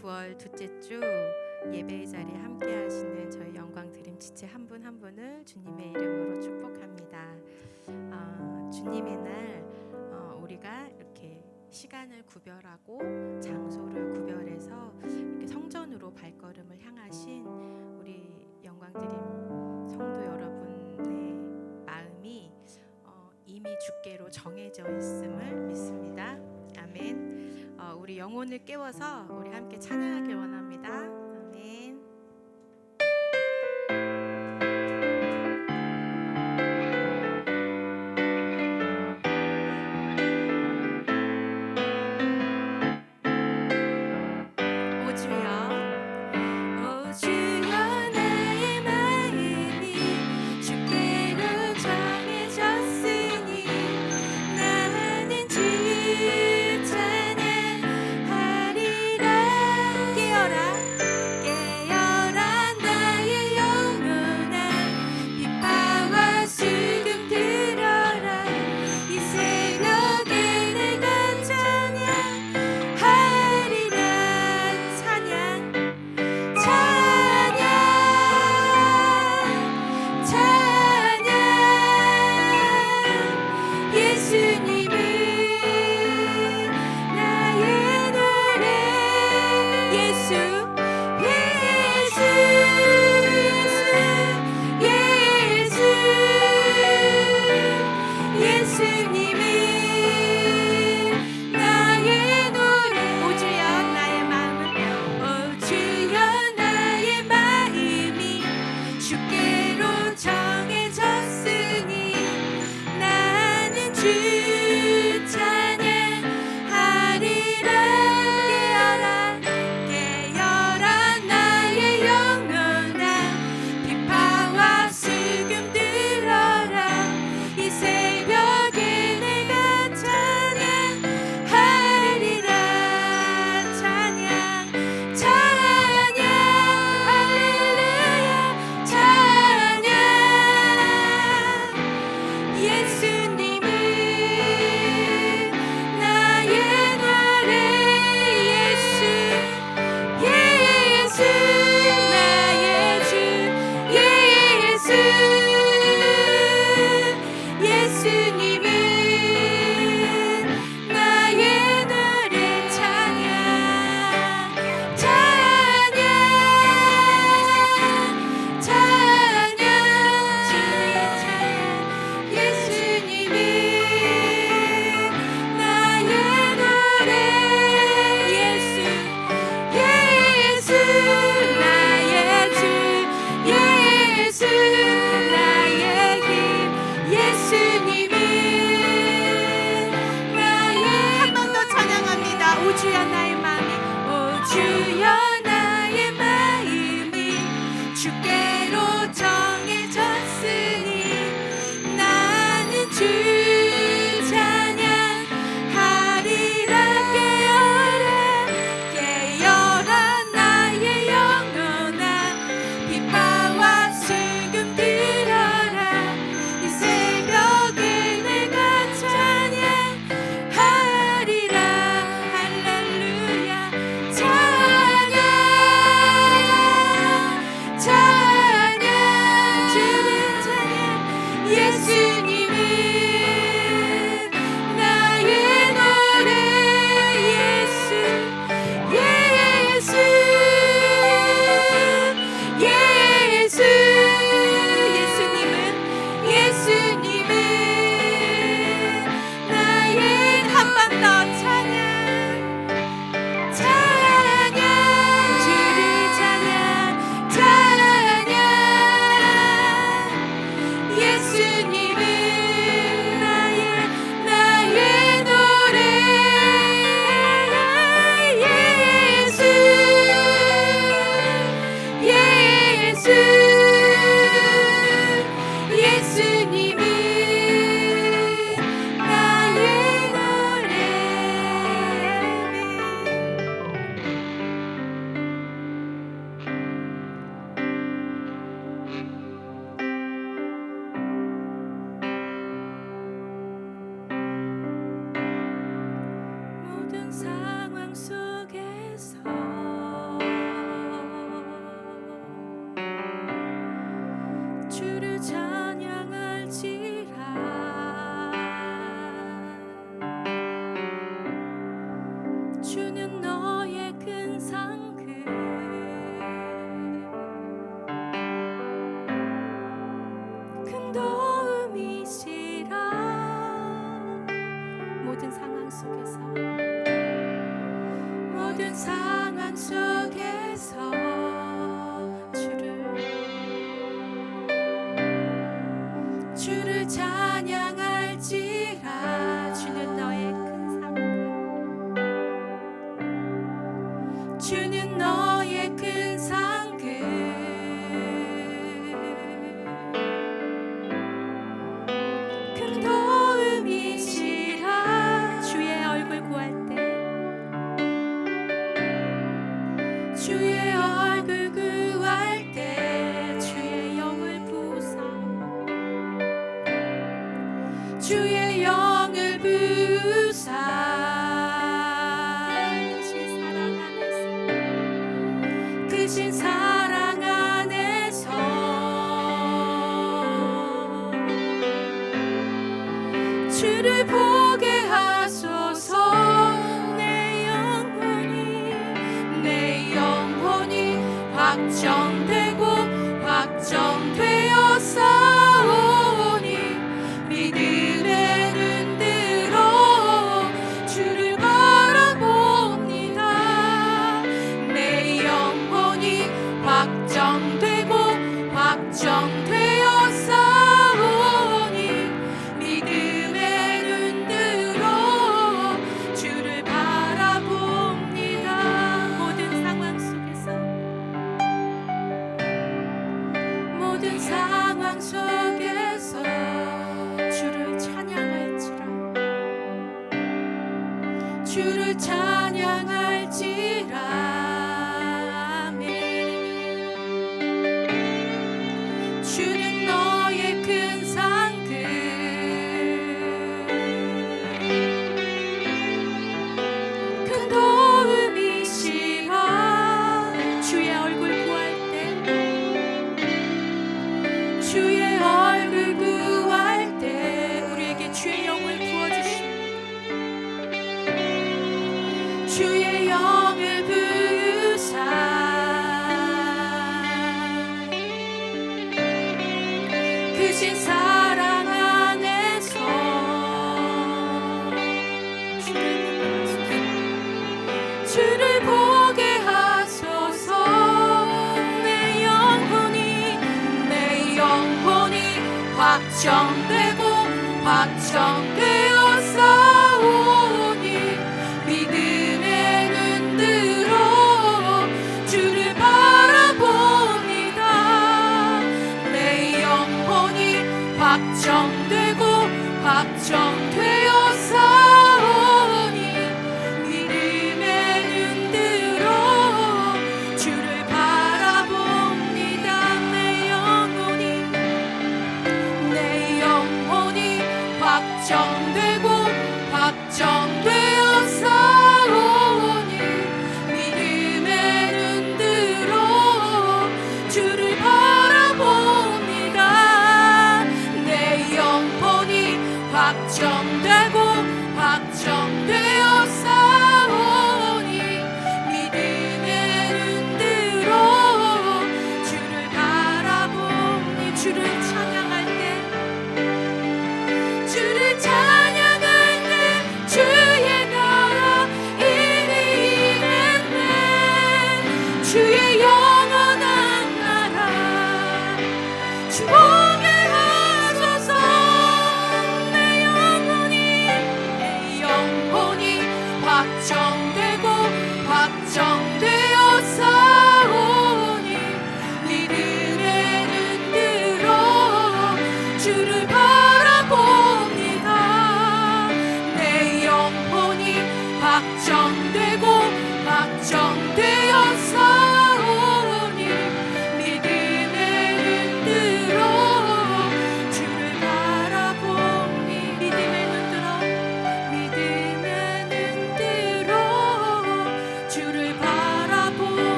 9월 둘째 주 예배의 자리에 함께 하시는 저희 영광드림 지체 한 분 한 분을 주님의 이름으로 축복합니다. 주님의 날 우리가 이렇게 시간을 구별하고 장소를 구별해서 이렇게 성전으로 발걸음을 향하신 우리 영광드림 성도 여러분의 마음이 이미 주께로 정해져 있음을 믿습니다. 아멘. 우리 영혼을 깨워서 우리 함께 찬양하길 원합니다. 아멘. 오 주여, 오 주여, 나의 마음이 주께로 정해졌으니 나는 주 찬양하리라. 깨어라, 상황 속에서 주를 찬양할지라. 주는 너의 큰 상급, 주는 너의 큰 상급, 큰 도움이시라. 주의 얼굴 구할 때, 주의 얼굴 구할 때, 주의 영을 부으사, 주의 영을 부으사. 크신 사랑 안에서 주를 보게 하소서. 내 영혼이 확정되고 확정되어 싸우니 믿음의 눈 들어 주를 바라봅니다. 내 영혼이 확정되고 확정되어 싸우니 믿음의 눈 들어 주를 바라봅니다. 모든 상황 속에서, 모든 상황 속에서 주를 찬양할지라. 주를 찬양할지라. 주는 너의 큰 상급, 큰 도움이시라. 주의 얼굴 구할 때, 주의 얼굴 구할 때 우리에게 주의 영을 부어주시고 주의 영을 부으사. 크신 사랑 안에서 주를 보게 하소서. 내 영혼이 확정되고 확정되어 싸우니 믿음의 눈 들어 주를 바라봅니다. 내 영혼이 확정되고 확정되어 싸우니 믿음의 눈 들어 주를 바라봅니다. 내 영혼이 확정되고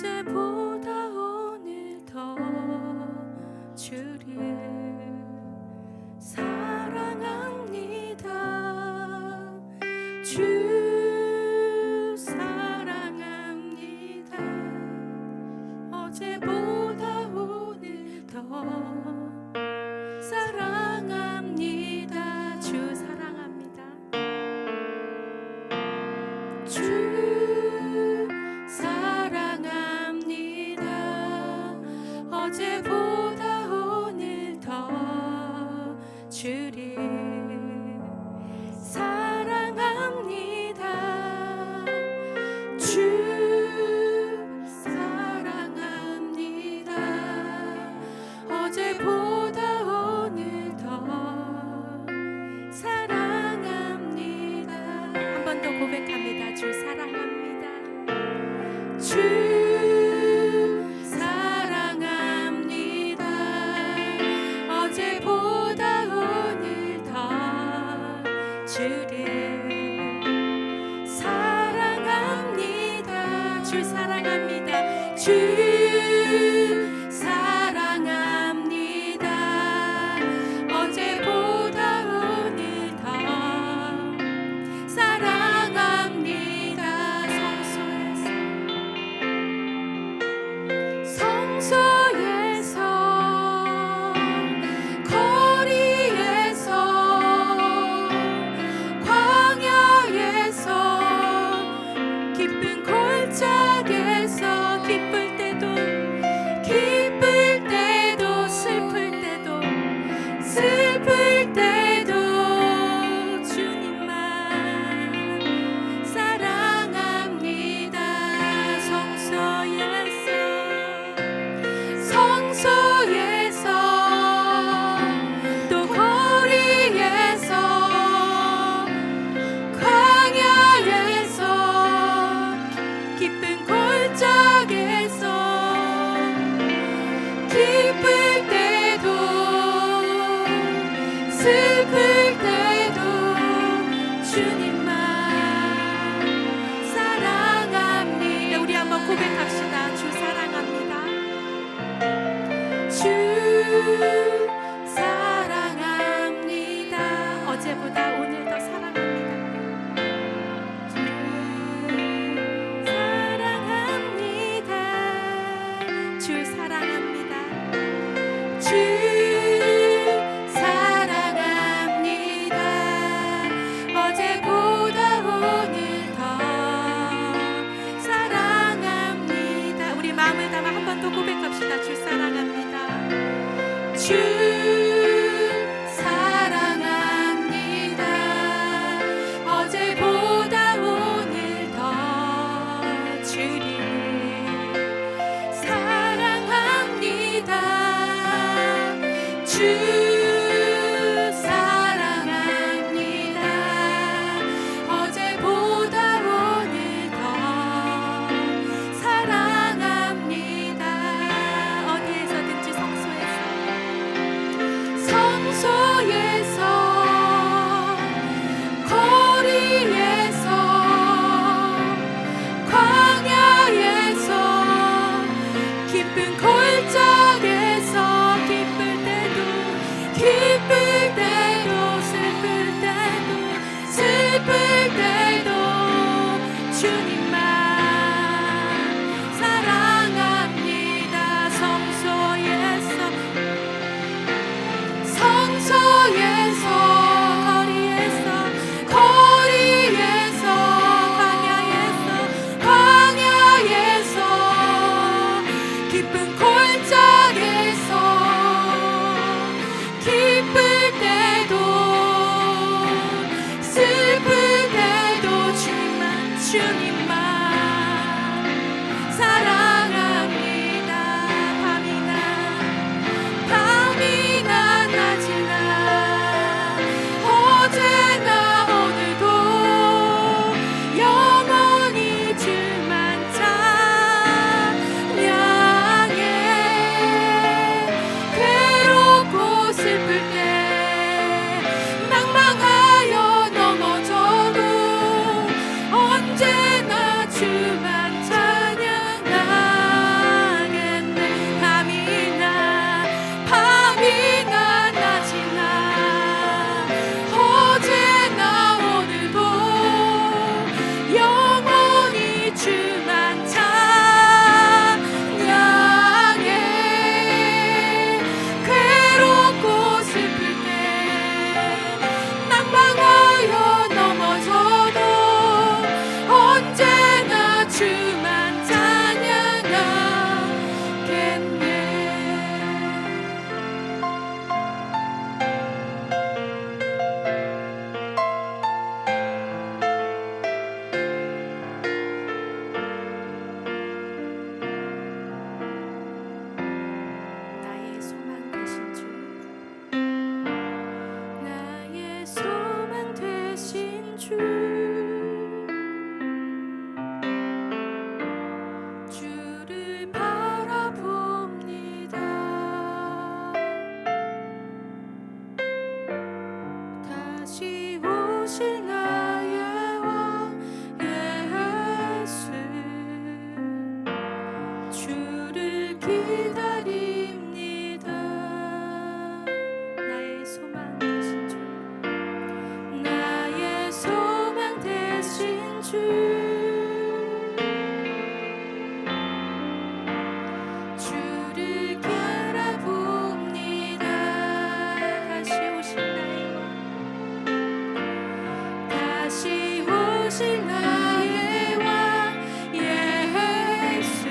어제보다 오늘 더 주를 사랑합니다. 주 사랑합니다. 어제보다 오늘 더 사랑합니다. 주 사랑합니다. 주 사랑합니다. 어제보다 오늘 더 주를 사랑합니다. 주 사랑합니다. 어제보다 오늘 더 사랑합니다. 한 번 더 고백합니다. 주 사랑합니다. 주 사랑합니다. 어제보다 오늘 더 주를 사랑합니다. 주 사랑합니다. 주 사랑합니다. 어제보다 오늘 더 사랑합니다. 성소에서 거리에서 광야에서 기쁜 골짜기에서 기쁠 때도 슬플 때도 슬플 때도 주님만 사랑합니다. 성소에서 또 거리에서 광야에서 기쁜 골짜기에서 기쁠 때도 슬플 때도 주님만 사랑합니다. 우리 한번 고백합시다. 주 사랑합니다. 주 사랑합니다. 어제보다 오늘 더 사랑합니다. 주 사랑합니다. 주 사랑합니다. 어제보다 오늘 더 사랑합니다. 우리 마음을 담아 한 번 더 고백합시다. 주 사랑합니다. 주 사랑합니다. 어제보다 오늘 더 주를 사랑합니다. 주 사랑합니다. 어제보다 오늘 더 사랑합니다. 어디에서든지 성소에서 거리에서 광야에서 기쁜 골짜기에서 기쁠 때도 슬플 때도 슬플 때도 주님만 사랑합니다. 성소에서 거리에서 광야에서 기쁜 골짜기에서 기쁠 때도 슬플 때도 주님만 사랑합니다. 밤이나 낮이나 어제나 오늘도 영원히 주만 찬양해. 괴롭고 슬플 때 낭망하여 넘어져도 언제나 오실 나의 왕 예수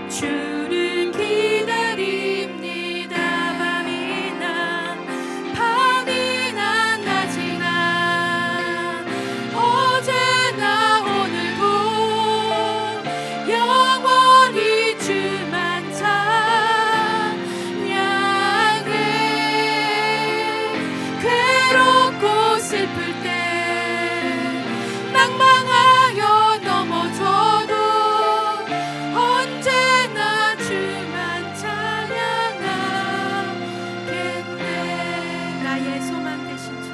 주를 기다립니다. 밤이 난 낮이 난 어제나 오늘도 영원히 주만 찬양해. 괴롭고 슬플 때 낭망하여 넘어져도 언제나 주만 찬양하겠네. 나의 소망 되신 주,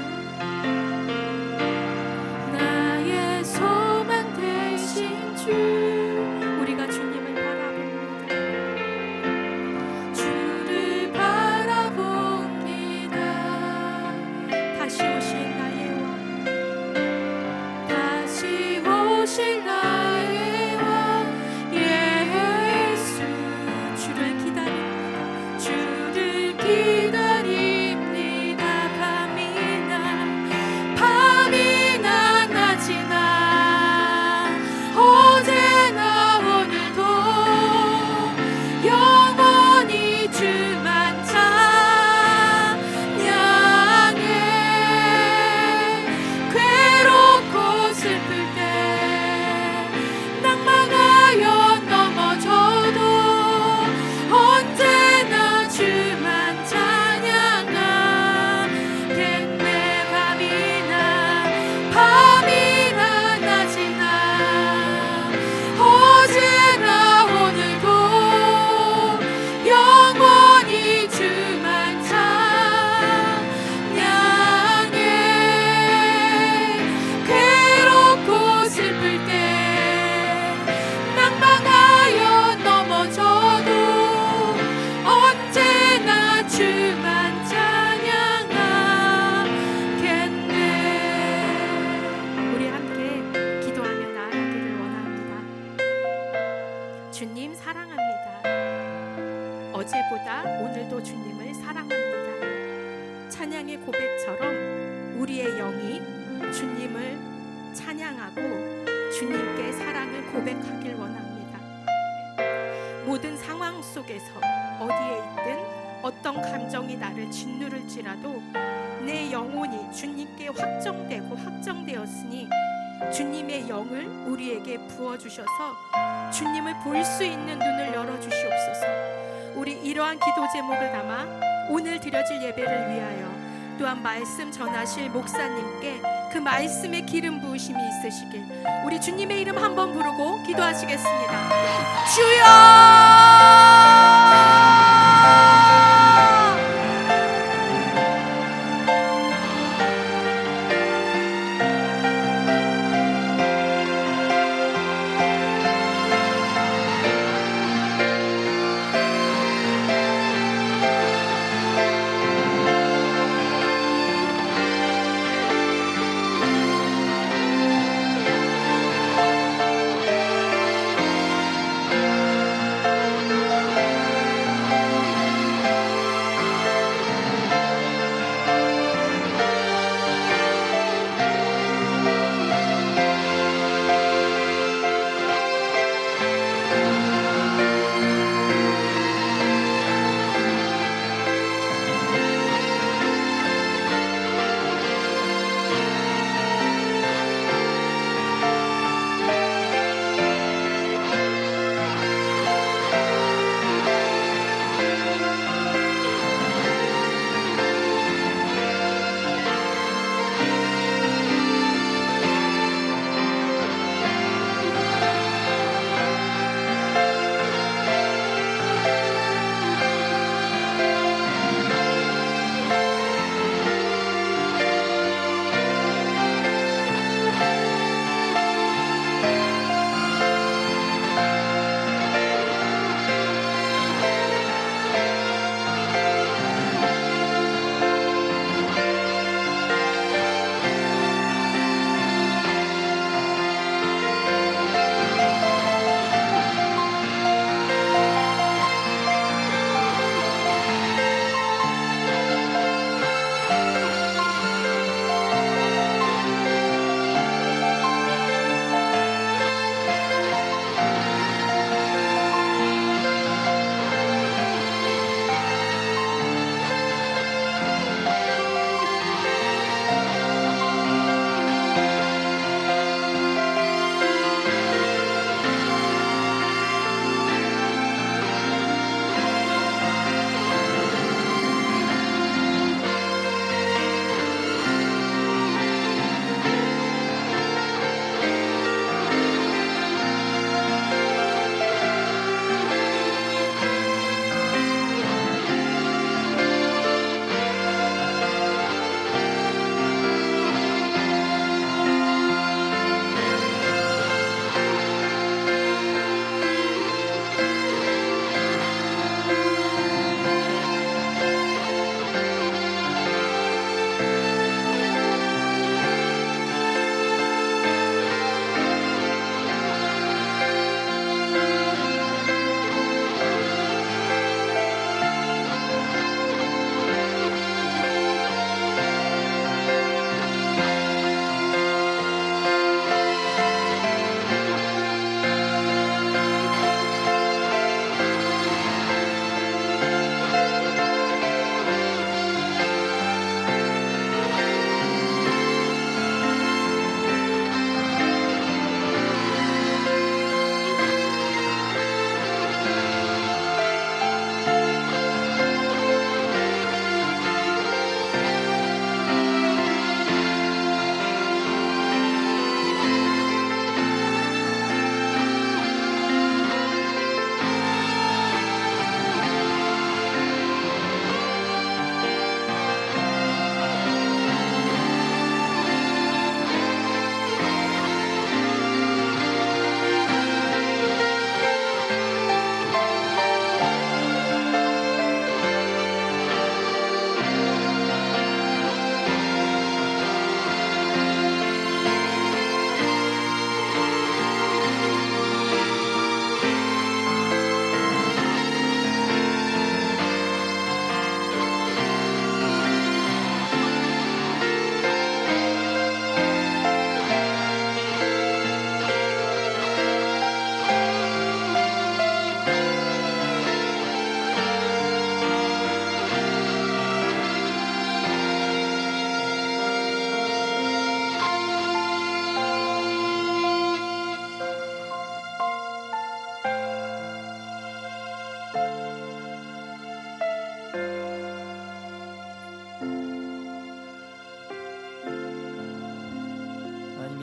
나의 소망 되신 주, 우리가 주님을 바라봅니다. 주를 바라봅니다. 다시 오실 나의 왕, 다시 오실 나의 왕 예수 주를 기다립니다. 주를 기다립니다. 밤이 난 낮이 난 어제나 오늘도 영원히 주만 찬양해. 괴롭고 슬플 때 낭망하여 넘어져도 언제나 주만 찬양하겠네. 밤이 난 낮이 난 어제나 오늘도 영원히 주만 찬양해. 괴롭고 슬플 때 낭망하여 넘어져도 언제나 주만 찬양하겠네. 우리 함께 기도하며 나아가기를 원합니다. 주님 사랑합니다. 어제보다 오늘도 주님을 사랑합니다. 찬양의 고백처럼 우리의 영이 주님을 찬양하고 주님께 사랑을 고백하길 원합니다. 모든 상황 속에서 어디에 있든 어떤 감정이 나를 짓누를지라도 내 영혼이 주님께 확정되었으니 주님의 영을 우리에게 부어주셔서 주님을 볼 수 있는 눈을 열어주시옵소서. 우리 이러한 기도 제목을 담아 오늘 드려질 예배를 위하여 또한 말씀 전하실 목사님께 그 말씀의 기름 부으심이 있으시길 우리 주님의 이름 한번 부르고 기도하시겠습니다. 주여!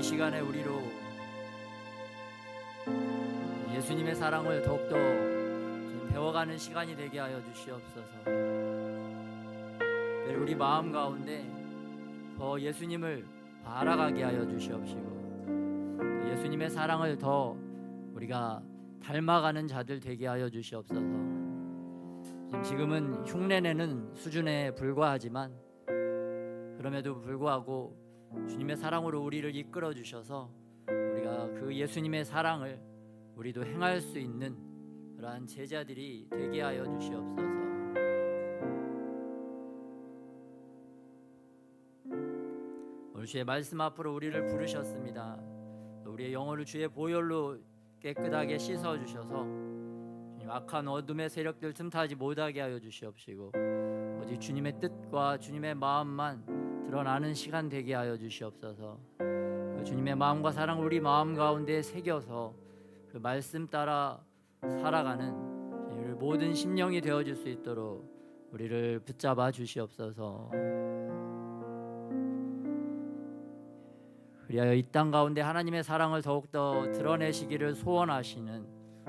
이 시간에 우리로 예수님의 사랑을 더욱더 배워가는 시간이 되게 하여 주시옵소서. 우리 마음 가운데 더 예수님을 알아가게 하여 주시옵시고 예수님의 사랑을 더 우리가 닮아가는 자들 되게 하여 주시옵소서. 지금은 흉내내는 수준에 불과하지만 그럼에도 불구하고 주님의 사랑으로 우리를 이끌어 주셔서 우리가 그 예수님의 사랑을 우리도 행할 수 있는 그러한 제자들이 되게 하여 주시옵소서. 오늘 주의 말씀 앞으로 우리를 부르셨습니다. 우리의 영혼을 주의 보혈로 깨끗하게 씻어 주셔서 악한 어둠의 세력들 틈타지 못하게 하여 주시옵시고 오직 주님의 뜻과 주님의 마음만 드러나는 시간 되게 하여 주시옵소서. 그 주님의 마음과 사랑을 우리 마음 가운데 새겨서 그 말씀 따라 살아가는 모든 심령이 되어줄 수 있도록 우리를 붙잡아 주시옵소서. 그리하여 이 땅 가운데 하나님의 사랑을 더욱더 드러내시기를 소원하시는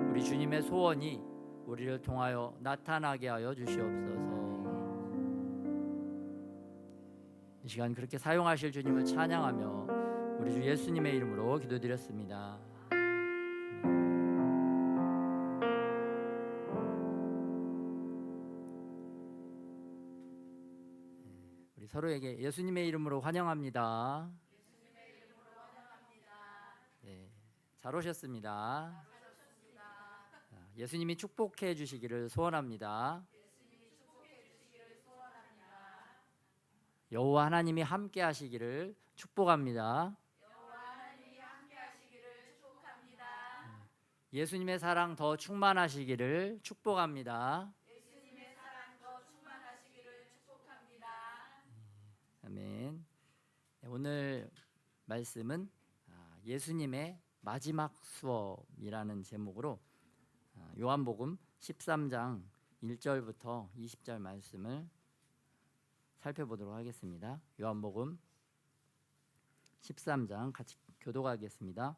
우리 주님의 소원이 우리를 통하여 나타나게 하여 주시옵소서. 이 시간 그렇게 사용하실 주님을 찬양하며 우리 주 예수님의 이름으로 기도드렸습니다. 우리 서로에게 예수님의 이름으로 환영합니다. 네, 잘 오셨습니다. 예수님이 축복해 주시기를 소원합니다. 여호와 하나님이 함께 하시기를 축복합니다. 예수님의 사랑 더 충만하시기를 축복합니다. 아멘. 오늘 말씀은 예수님의 마지막 수업이라는 제목으로 요한복음 13장 1절부터 20절 말씀을 살펴보도록 하겠습니다. 요한복음 13장 같이 교독하겠습니다.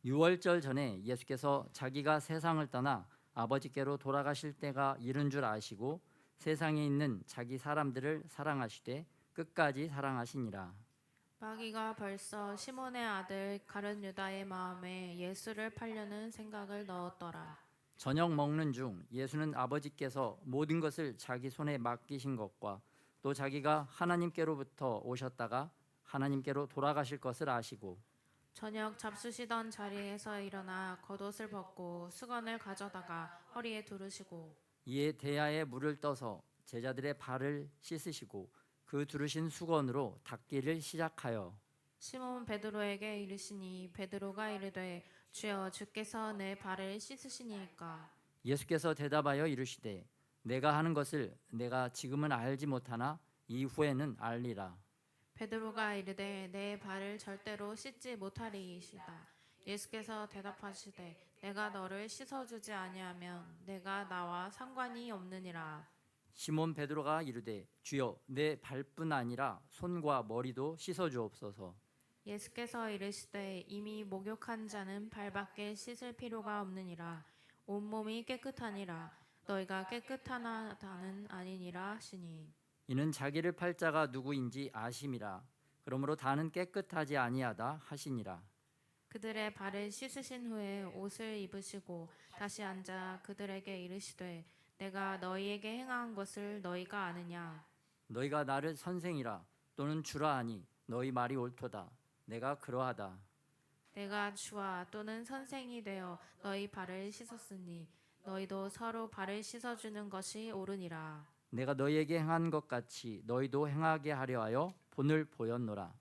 유월절 전에 예수께서 자기가 세상을 떠나 아버지께로 돌아가실 때가 이른 줄 아시고 세상에 있는 자기 사람들을 사랑하시되 끝까지 사랑하시니라. 마귀가 벌써 시몬의 아들 가룟 유다의 마음에 예수를 팔려는 생각을 넣었더라. 저녁 먹는 중 예수는 아버지께서 모든 것을 자기 손에 맡기신 것과 또 자기가 하나님께로부터 오셨다가 하나님께로 돌아가실 것을 아시고 저녁 잡수시던 자리에서 일어나 겉옷을 벗고 수건을 가져다가 허리에 두르시고 이에 대야에 물을 떠서 제자들의 발을 씻으시고 그 두르신 수건으로 닦기를 시작하여 시몬 베드로에게 이르시니 베드로가 이르되 주여 주께서 내 발을 씻으시니까. 예수께서 대답하여 이르시되 내가 하는 것을 내가 지금은 알지 못하나 이후에는 알리라. 베드로가 이르되 내 발을 절대로 씻지 못하리이시다. 예수께서 대답하시되 내가 너를 씻어주지 아니하면 내가 나와 상관이 없느니라. 시몬 베드로가 이르되 주여 내 발뿐 아니라 손과 머리도 씻어 주옵소서. 예수께서 이르시되 이미 목욕한 자는 발밖에 씻을 필요가 없느니라. 온몸이 깨끗하니라. 너희가 깨끗하다는 아니니라 하시니. 이는 자기를 팔 자가 누구인지 아심이라. 그러므로 다는 깨끗하지 아니하다 하시니라. 그들의 발을 씻으신 후에 옷을 입으시고 다시 앉아 그들에게 이르시되 내가 너희에게 행한 것을 너희가 아느냐. 너희가 나를 선생이라 또는 주라 하니 너희 말이 옳도다. 내가 그러하다. 내가 주와 또는 선생이 되어 너희 발을 씻었으니 너희도 서로 발을 씻어주는 것이 옳으니라. 내가 너희에게 행한 것 같이 너희도 행하게 하려 하여 본을 보였노라.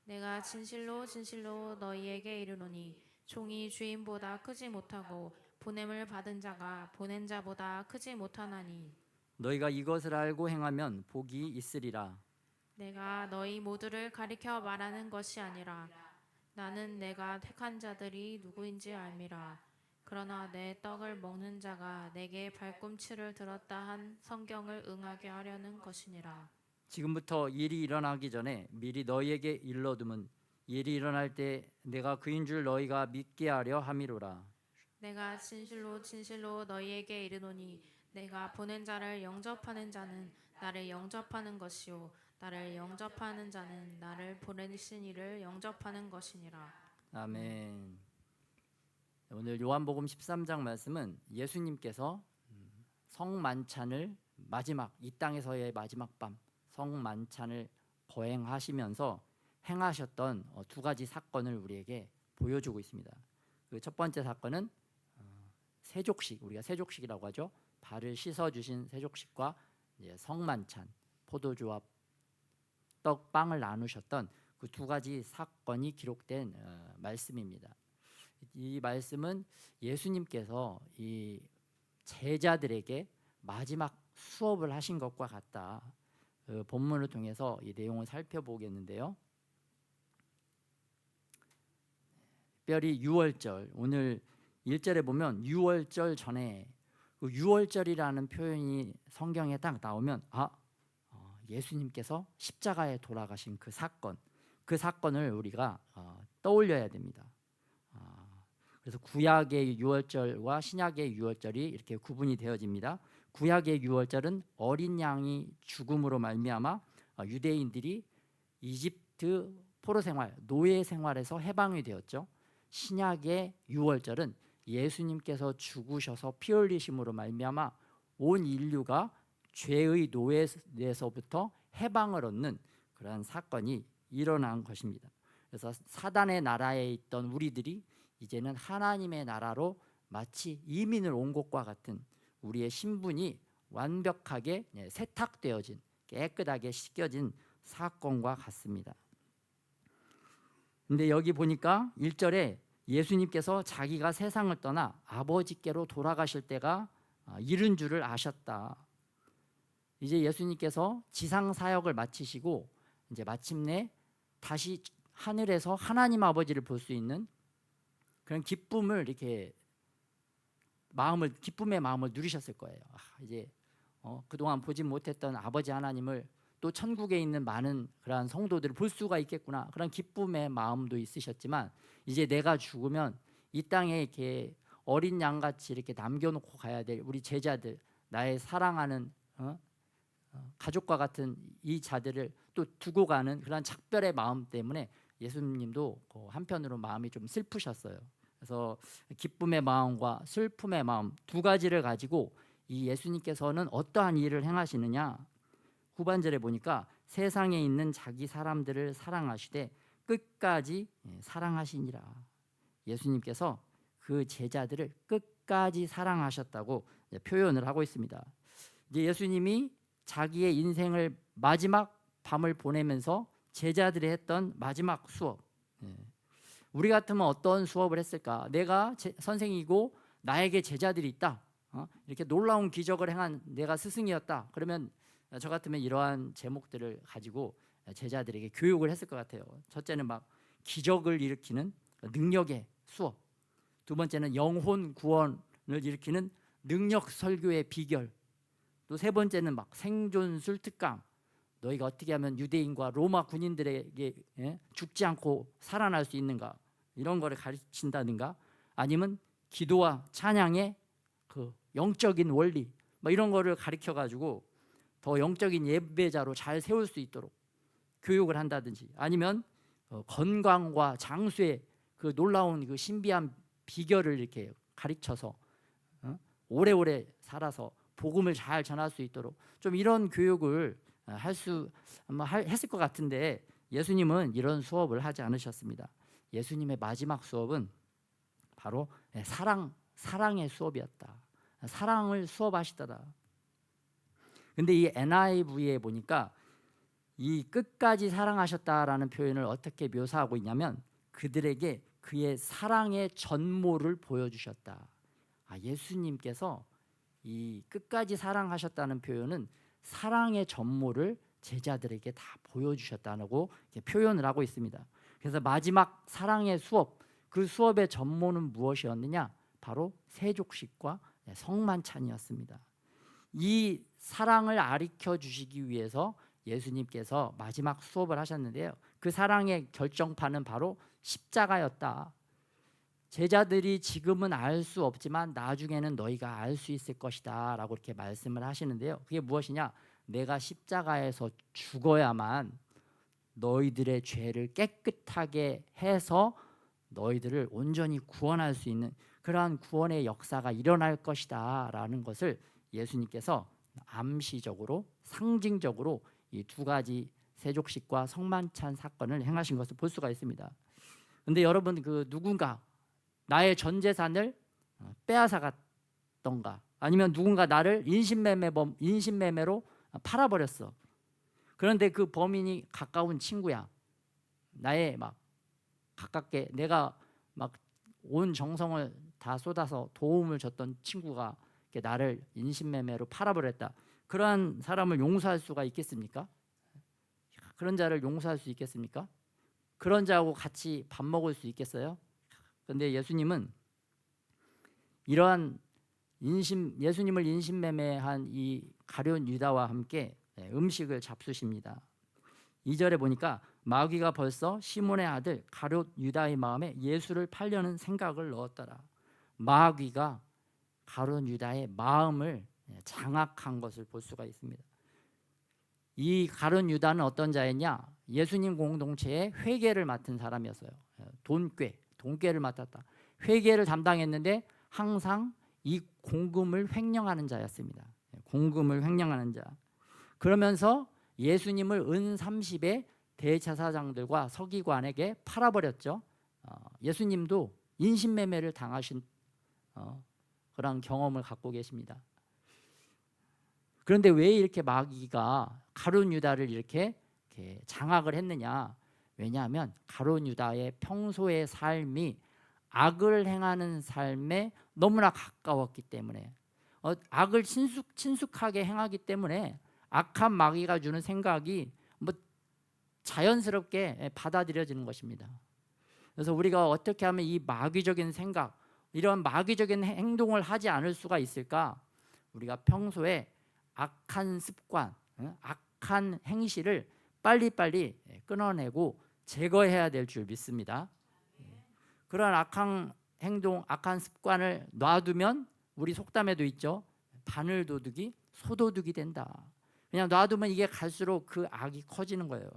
내가 진실로 진실로 너희에게 이르노니 종이 주인보다 크지 못하고 보냄을 받은 자가 보낸 자보다 크지 못하나니. 너희가 이것을 알고 행하면 복이 있으리라. 내가 너희 모두를 가리켜 말하는 것이 아니라 나는 내가 택한 자들이 누구인지 알미라. 그러나 내 떡을 먹는 자가 내게 발꿈치를 들었다 한 성경을 응하게 하려는 것이니라. 지금부터 일이 일어나기 전에 미리 너희에게 일러둠은 일이 일어날 때 내가 그인 줄 너희가 믿게 하려 함이로라. 내가 진실로 진실로 너희에게 이르노니 내가 보낸 자를 영접하는 자는 나를 영접하는 것이요 나를 영접하는 자는 나를 보내신 이를 영접하는 것이니라. 아멘. 오늘 요한복음 13장 말씀은 예수님께서 성만찬을 마지막 이 땅에서의 마지막 밤 성만찬을 거행하시면서 행하셨던 두 가지 사건을 우리에게 보여주고 있습니다. 그 첫 번째 사건은 세족식, 우리가 세족식이라고 하죠. 발을 씻어 주신 세족식과 성만찬, 포도주와 떡, 빵을 나누셨던 그 두 가지 사건이 기록된 말씀입니다. 이 말씀은 예수님께서 이 제자들에게 마지막 수업을 하신 것과 같다. 그 본문을 통해서 이 내용을 살펴보겠는데요. 특별히 유월절, 오늘 1절에 보면 유월절 전에 그 유월절이라는 표현이 성경에 딱 나오면 예수님께서 십자가에 돌아가신 그 사건을 우리가 떠올려야 됩니다. 그래서 구약의 유월절과 신약의 유월절이 이렇게 구분이 되어집니다. 구약의 유월절은 어린 양이 죽음으로 말미암아 유대인들이 이집트 포로 생활, 노예 생활에서 해방이 되었죠. 신약의 유월절은 예수님께서 죽으셔서 피 흘리심으로 말미암아 온 인류가 죄의 노예에서부터 해방을 얻는 그러한 사건이 일어난 것입니다. 그래서 사단의 나라에 있던 우리들이 이제는 하나님의 나라로 마치 이민을 온 것과 같은 우리의 신분이 완벽하게 세탁되어진, 깨끗하게 씻겨진 사건과 같습니다. 근데 여기 보니까 1절에 예수님께서 자기가 세상을 떠나 아버지께로 돌아가실 때가 이른 줄을 아셨다. 이제 예수님께서 지상 사역을 마치시고 이제 마침내 다시 하늘에서 하나님 아버지를 볼 수 있는 그런 기쁨을 이렇게 기쁨의 마음을 누리셨을 거예요. 이제 그동안 보지 못했던 아버지 하나님을 또 천국에 있는 많은 그러한 성도들을 볼 수가 있겠구나. 그런 기쁨의 마음도 있으셨지만 이제 내가 죽으면 이 땅에 이렇게 어린 양같이 이렇게 남겨놓고 가야 될 우리 제자들, 나의 사랑하는 가족과 같은 이 자들을 또 두고 가는 그런 작별의 마음 때문에 예수님도 한편으로 마음이 좀 슬프셨어요. 그래서 기쁨의 마음과 슬픔의 마음 두 가지를 가지고 이 예수님께서는 어떠한 일을 행하시느냐. 후반절에 보니까 세상에 있는 자기 사람들을 사랑하시되 끝까지 사랑하시니라. 예수님께서 그 제자들을 끝까지 사랑하셨다고 표현을 하고 있습니다. 이제 예수님이 자기의 인생을 마지막 밤을 보내면서 제자들이 했던 마지막 수업. 우리 같으면 어떤 수업을 했을까? 내가 선생이고 나에게 제자들이 있다. 이렇게 놀라운 기적을 행한 내가 스승이었다. 그러면 저 같으면 이러한 제목들을 가지고 제자들에게 교육을 했을 것 같아요. 첫째는 막 기적을 일으키는 능력의 수업. 두 번째는 영혼 구원을 일으키는 능력 설교의 비결. 또 세 번째는 막 생존술 특강. 너희가 어떻게 하면 유대인과 로마 군인들에게 죽지 않고 살아날 수 있는가, 이런 거를 가르친다든가, 아니면 기도와 찬양의 그 영적인 원리, 뭐 이런 거를 가르쳐 가지고 더 영적인 예배자로 잘 세울 수 있도록 교육을 한다든지, 아니면 건강과 장수의 그 놀라운 그 신비한 비결을 이렇게 가르쳐서 오래오래 살아서 복음을 잘 전할 수 있도록 좀 이런 교육을 했을 것 같은데, 예수님은 이런 수업을 하지 않으셨습니다. 예수님의 마지막 수업은 바로 사랑의 수업이었다. 사랑을 수업하시더라. 근데 이 NIV에 보니까 이 끝까지 사랑하셨다라는 표현을 어떻게 묘사하고 있냐면, 그들에게 그의 사랑의 전모를 보여주셨다. 예수님께서 이 끝까지 사랑하셨다는 표현은 사랑의 전모를 제자들에게 다 보여주셨다고 표현을 하고 있습니다. 그래서 마지막 사랑의 수업, 그 수업의 전모는 무엇이었느냐? 바로 세족식과 성만찬이었습니다. 이 사랑을 가르쳐 주시기 위해서 예수님께서 마지막 수업을 하셨는데요. 그 사랑의 결정판은 바로 십자가였다. 제자들이 지금은 알 수 없지만 나중에는 너희가 알 수 있을 것이다 라고 이렇게 말씀을 하시는데요. 그게 무엇이냐? 내가 십자가에서 죽어야만 너희들의 죄를 깨끗하게 해서 너희들을 온전히 구원할 수 있는 그러한 구원의 역사가 일어날 것이다 라는 것을 예수님께서 암시적으로 상징적으로 이 두 가지 세족식과 성만찬 사건을 행하신 것을 볼 수가 있습니다. 그런데 여러분, 그 누군가 나의 전 재산을 빼앗아갔던가, 아니면 누군가 나를 인신매매로 팔아버렸어. 그런데 그 범인이 가까운 친구야. 나의 막 가깝게 내가 막 온 정성을 다 쏟아서 도움을 줬던 친구가 나를 인신매매로 팔아버렸다. 그러한 사람을 용서할 수가 있겠습니까? 그런 자를 용서할 수 있겠습니까? 그런 자하고 같이 밥 먹을 수 있겠어요? 그런데 예수님은 이러한 예수님을 인신매매한 이 가룟 유다와 함께 음식을 잡수십니다. 2절에 보니까 마귀가 벌써 시몬의 아들 가룟 유다의 마음에 예수를 팔려는 생각을 넣었더라. 마귀가 가룟 유다의 마음을 장악한 것을 볼 수가 있습니다. 이 가룟 유다는 어떤 자였냐? 예수님 공동체의 회계를 맡은 사람이었어요. 돈꾀를 맡았다. 회계를 담당했는데 항상 이 공금을 횡령하는 자였습니다. 공금을 횡령하는 자. 그러면서 예수님을 은 30에 대제사장들과 서기관에게 팔아버렸죠. 예수님도 인신매매를 당하신 그런 경험을 갖고 계십니다. 그런데 왜 이렇게 마귀가 가룟 유다를 이렇게 장악을 했느냐? 왜냐하면 가룟 유다의 평소의 삶이 악을 행하는 삶에 너무나 가까웠기 때문에, 악을 친숙하게 행하기 때문에 악한 마귀가 주는 생각이 자연스럽게 받아들여지는 것입니다. 그래서 우리가 어떻게 하면 이 마귀적인 생각, 이런 마귀적인 행동을 하지 않을 수가 있을까? 우리가 평소에 악한 습관, 악한 행실을 빨리빨리 끊어내고 제거해야 될 줄 믿습니다. 그런 악한 행동, 악한 습관을 놔두면 우리 속담에도 있죠. 바늘도둑이 소도둑이 된다. 그냥 놔두면 이게 갈수록 그 악이 커지는 거예요.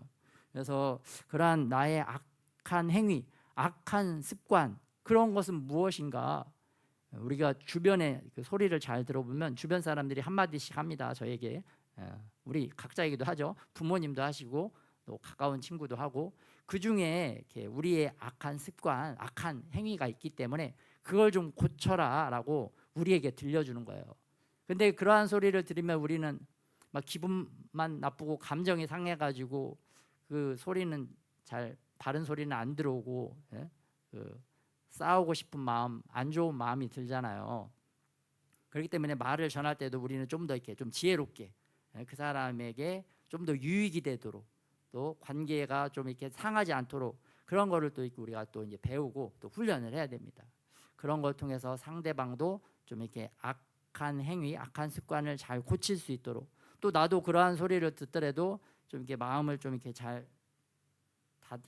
그래서 그러한 나의 악한 행위, 악한 습관, 그런 것은 무엇인가? 우리가 주변에 그 소리를 잘 들어보면 주변 사람들이 한마디씩 합니다. 저에게. 우리 각자에게도 하죠. 부모님도 하시고 또 가까운 친구도 하고, 그 중에 우리의 악한 습관, 악한 행위가 있기 때문에 그걸 좀 고쳐라 라고 우리에게 들려주는 거예요. 근데 그러한 소리를 들으면 우리는 막 기분만 나쁘고 감정이 상해가지고 그 소리는 바른 소리는 안 들어오고, 싸우고 싶은 마음, 안 좋은 마음이 들잖아요. 그렇기 때문에 말을 전할 때도 우리는 좀 더 이렇게 좀 지혜롭게, 그 사람에게 좀 더 유익이 되도록, 또 관계가 좀 이렇게 상하지 않도록 그런 거를 또 우리가 또 이제 배우고 또 훈련을 해야 됩니다. 그런 걸 통해서 상대방도 좀 이렇게 악한 행위, 악한 습관을 잘 고칠 수 있도록, 또 나도 그러한 소리를 듣더라도 좀 이렇게 마음을 좀 이렇게 잘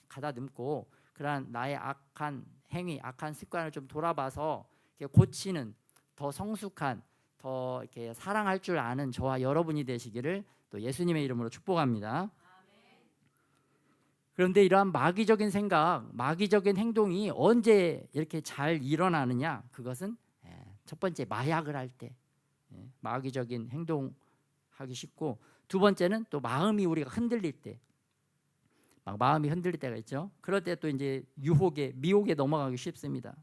가다듬고 그러한 나의 악한 행위, 악한 습관을 좀 돌아봐서 이렇게 고치는 더 성숙한, 더 이렇게 사랑할 줄 아는 저와 여러분이 되시기를 또 예수님의 이름으로 축복합니다. 그런데 이러한 마귀적인 생각, 마귀적인 행동이 언제 이렇게 잘 일어나느냐? 그것은 첫 번째 마약을 할 때 마귀적인 행동하기 쉽고, 두 번째는 또 마음이 우리가 흔들릴 때, 막 마음이 흔들릴 때가 있죠. 그럴 때 또 이제 미혹에 넘어가기 쉽습니다.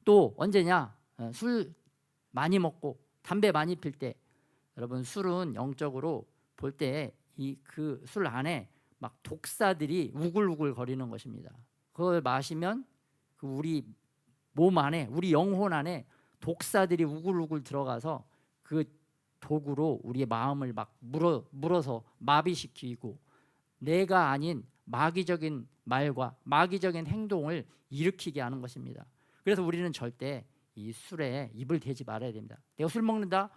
또 언제냐? 술 많이 먹고 담배 많이 필 때. 여러분, 술은 영적으로 볼 때 그 술 안에 막 독사들이 우글우글 거리는 것입니다. 그걸 마시면 그 우리 몸 안에, 우리 영혼 안에 독사들이 우글우글 들어가서 그 독으로 우리의 마음을 막 물어서 마비시키고 내가 아닌 마귀적인 말과 마귀적인 행동을 일으키게 하는 것입니다. 그래서 우리는 절대 이 술에 입을 대지 말아야 됩니다. 내가 술 먹는다?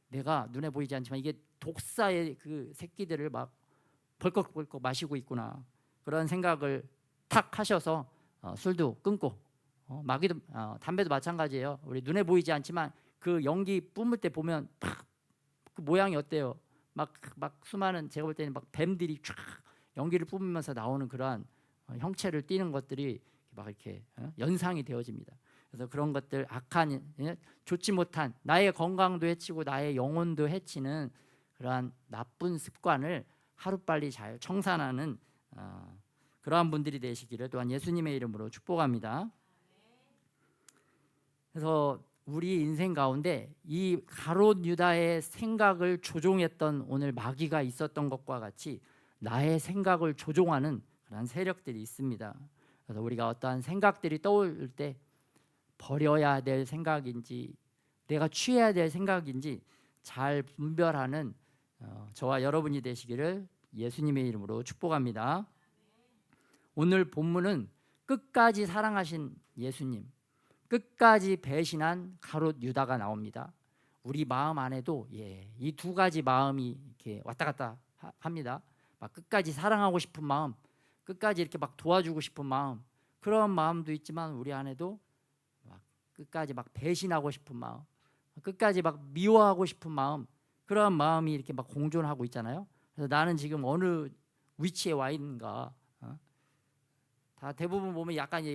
내가 눈에 보이지 않지만 이게 독사의 그 새끼들을 막 벌컥벌컥 마시고 있구나. 그런 생각을 탁 하셔서 술도 끊고 마귀도 담배도 마찬가지예요. 우리 눈에 보이지 않지만 그 연기 뿜을 때 보면 그 모양이 어때요? 막 수많은, 제가 볼 때는 막 뱀들이 쫙 연기를 뿜으면서 나오는 그러한 형체를 띠는 것들이 막 이렇게 연상이 되어집니다. 그래서 그런 것들, 악한, 좋지 못한, 나의 건강도 해치고 나의 영혼도 해치는 그러한 나쁜 습관을 하루빨리 잘 청산하는 그러한 분들이 되시기를 또한 예수님의 이름으로 축복합니다. 그래서 우리 인생 가운데 이 가롯 유다의 생각을 조종했던 오늘 마귀가 있었던 것과 같이 나의 생각을 조종하는 그런 세력들이 있습니다. 그래서 우리가 어떠한 생각들이 떠올 때 버려야 될 생각인지 내가 취해야 될 생각인지 잘 분별하는 저와 여러분이 되시기를 예수님의 이름으로 축복합니다. 오늘 본문은 끝까지 사랑하신 예수님, 끝까지 배신한 가롯 유다가 나옵니다. 우리 마음 안에도 이 두 가지 마음이 이렇게 왔다 갔다 합니다. 막 끝까지 사랑하고 싶은 마음, 끝까지 이렇게 막 도와주고 싶은 마음, 그런 마음도 있지만 우리 안에도 막 끝까지 막 배신하고 싶은 마음, 끝까지 막 미워하고 싶은 마음, 그런 마음이 이렇게 막 공존하고 있잖아요. 그래서 나는 지금 어느 위치에 와 있는가? 다 대부분 보면 약간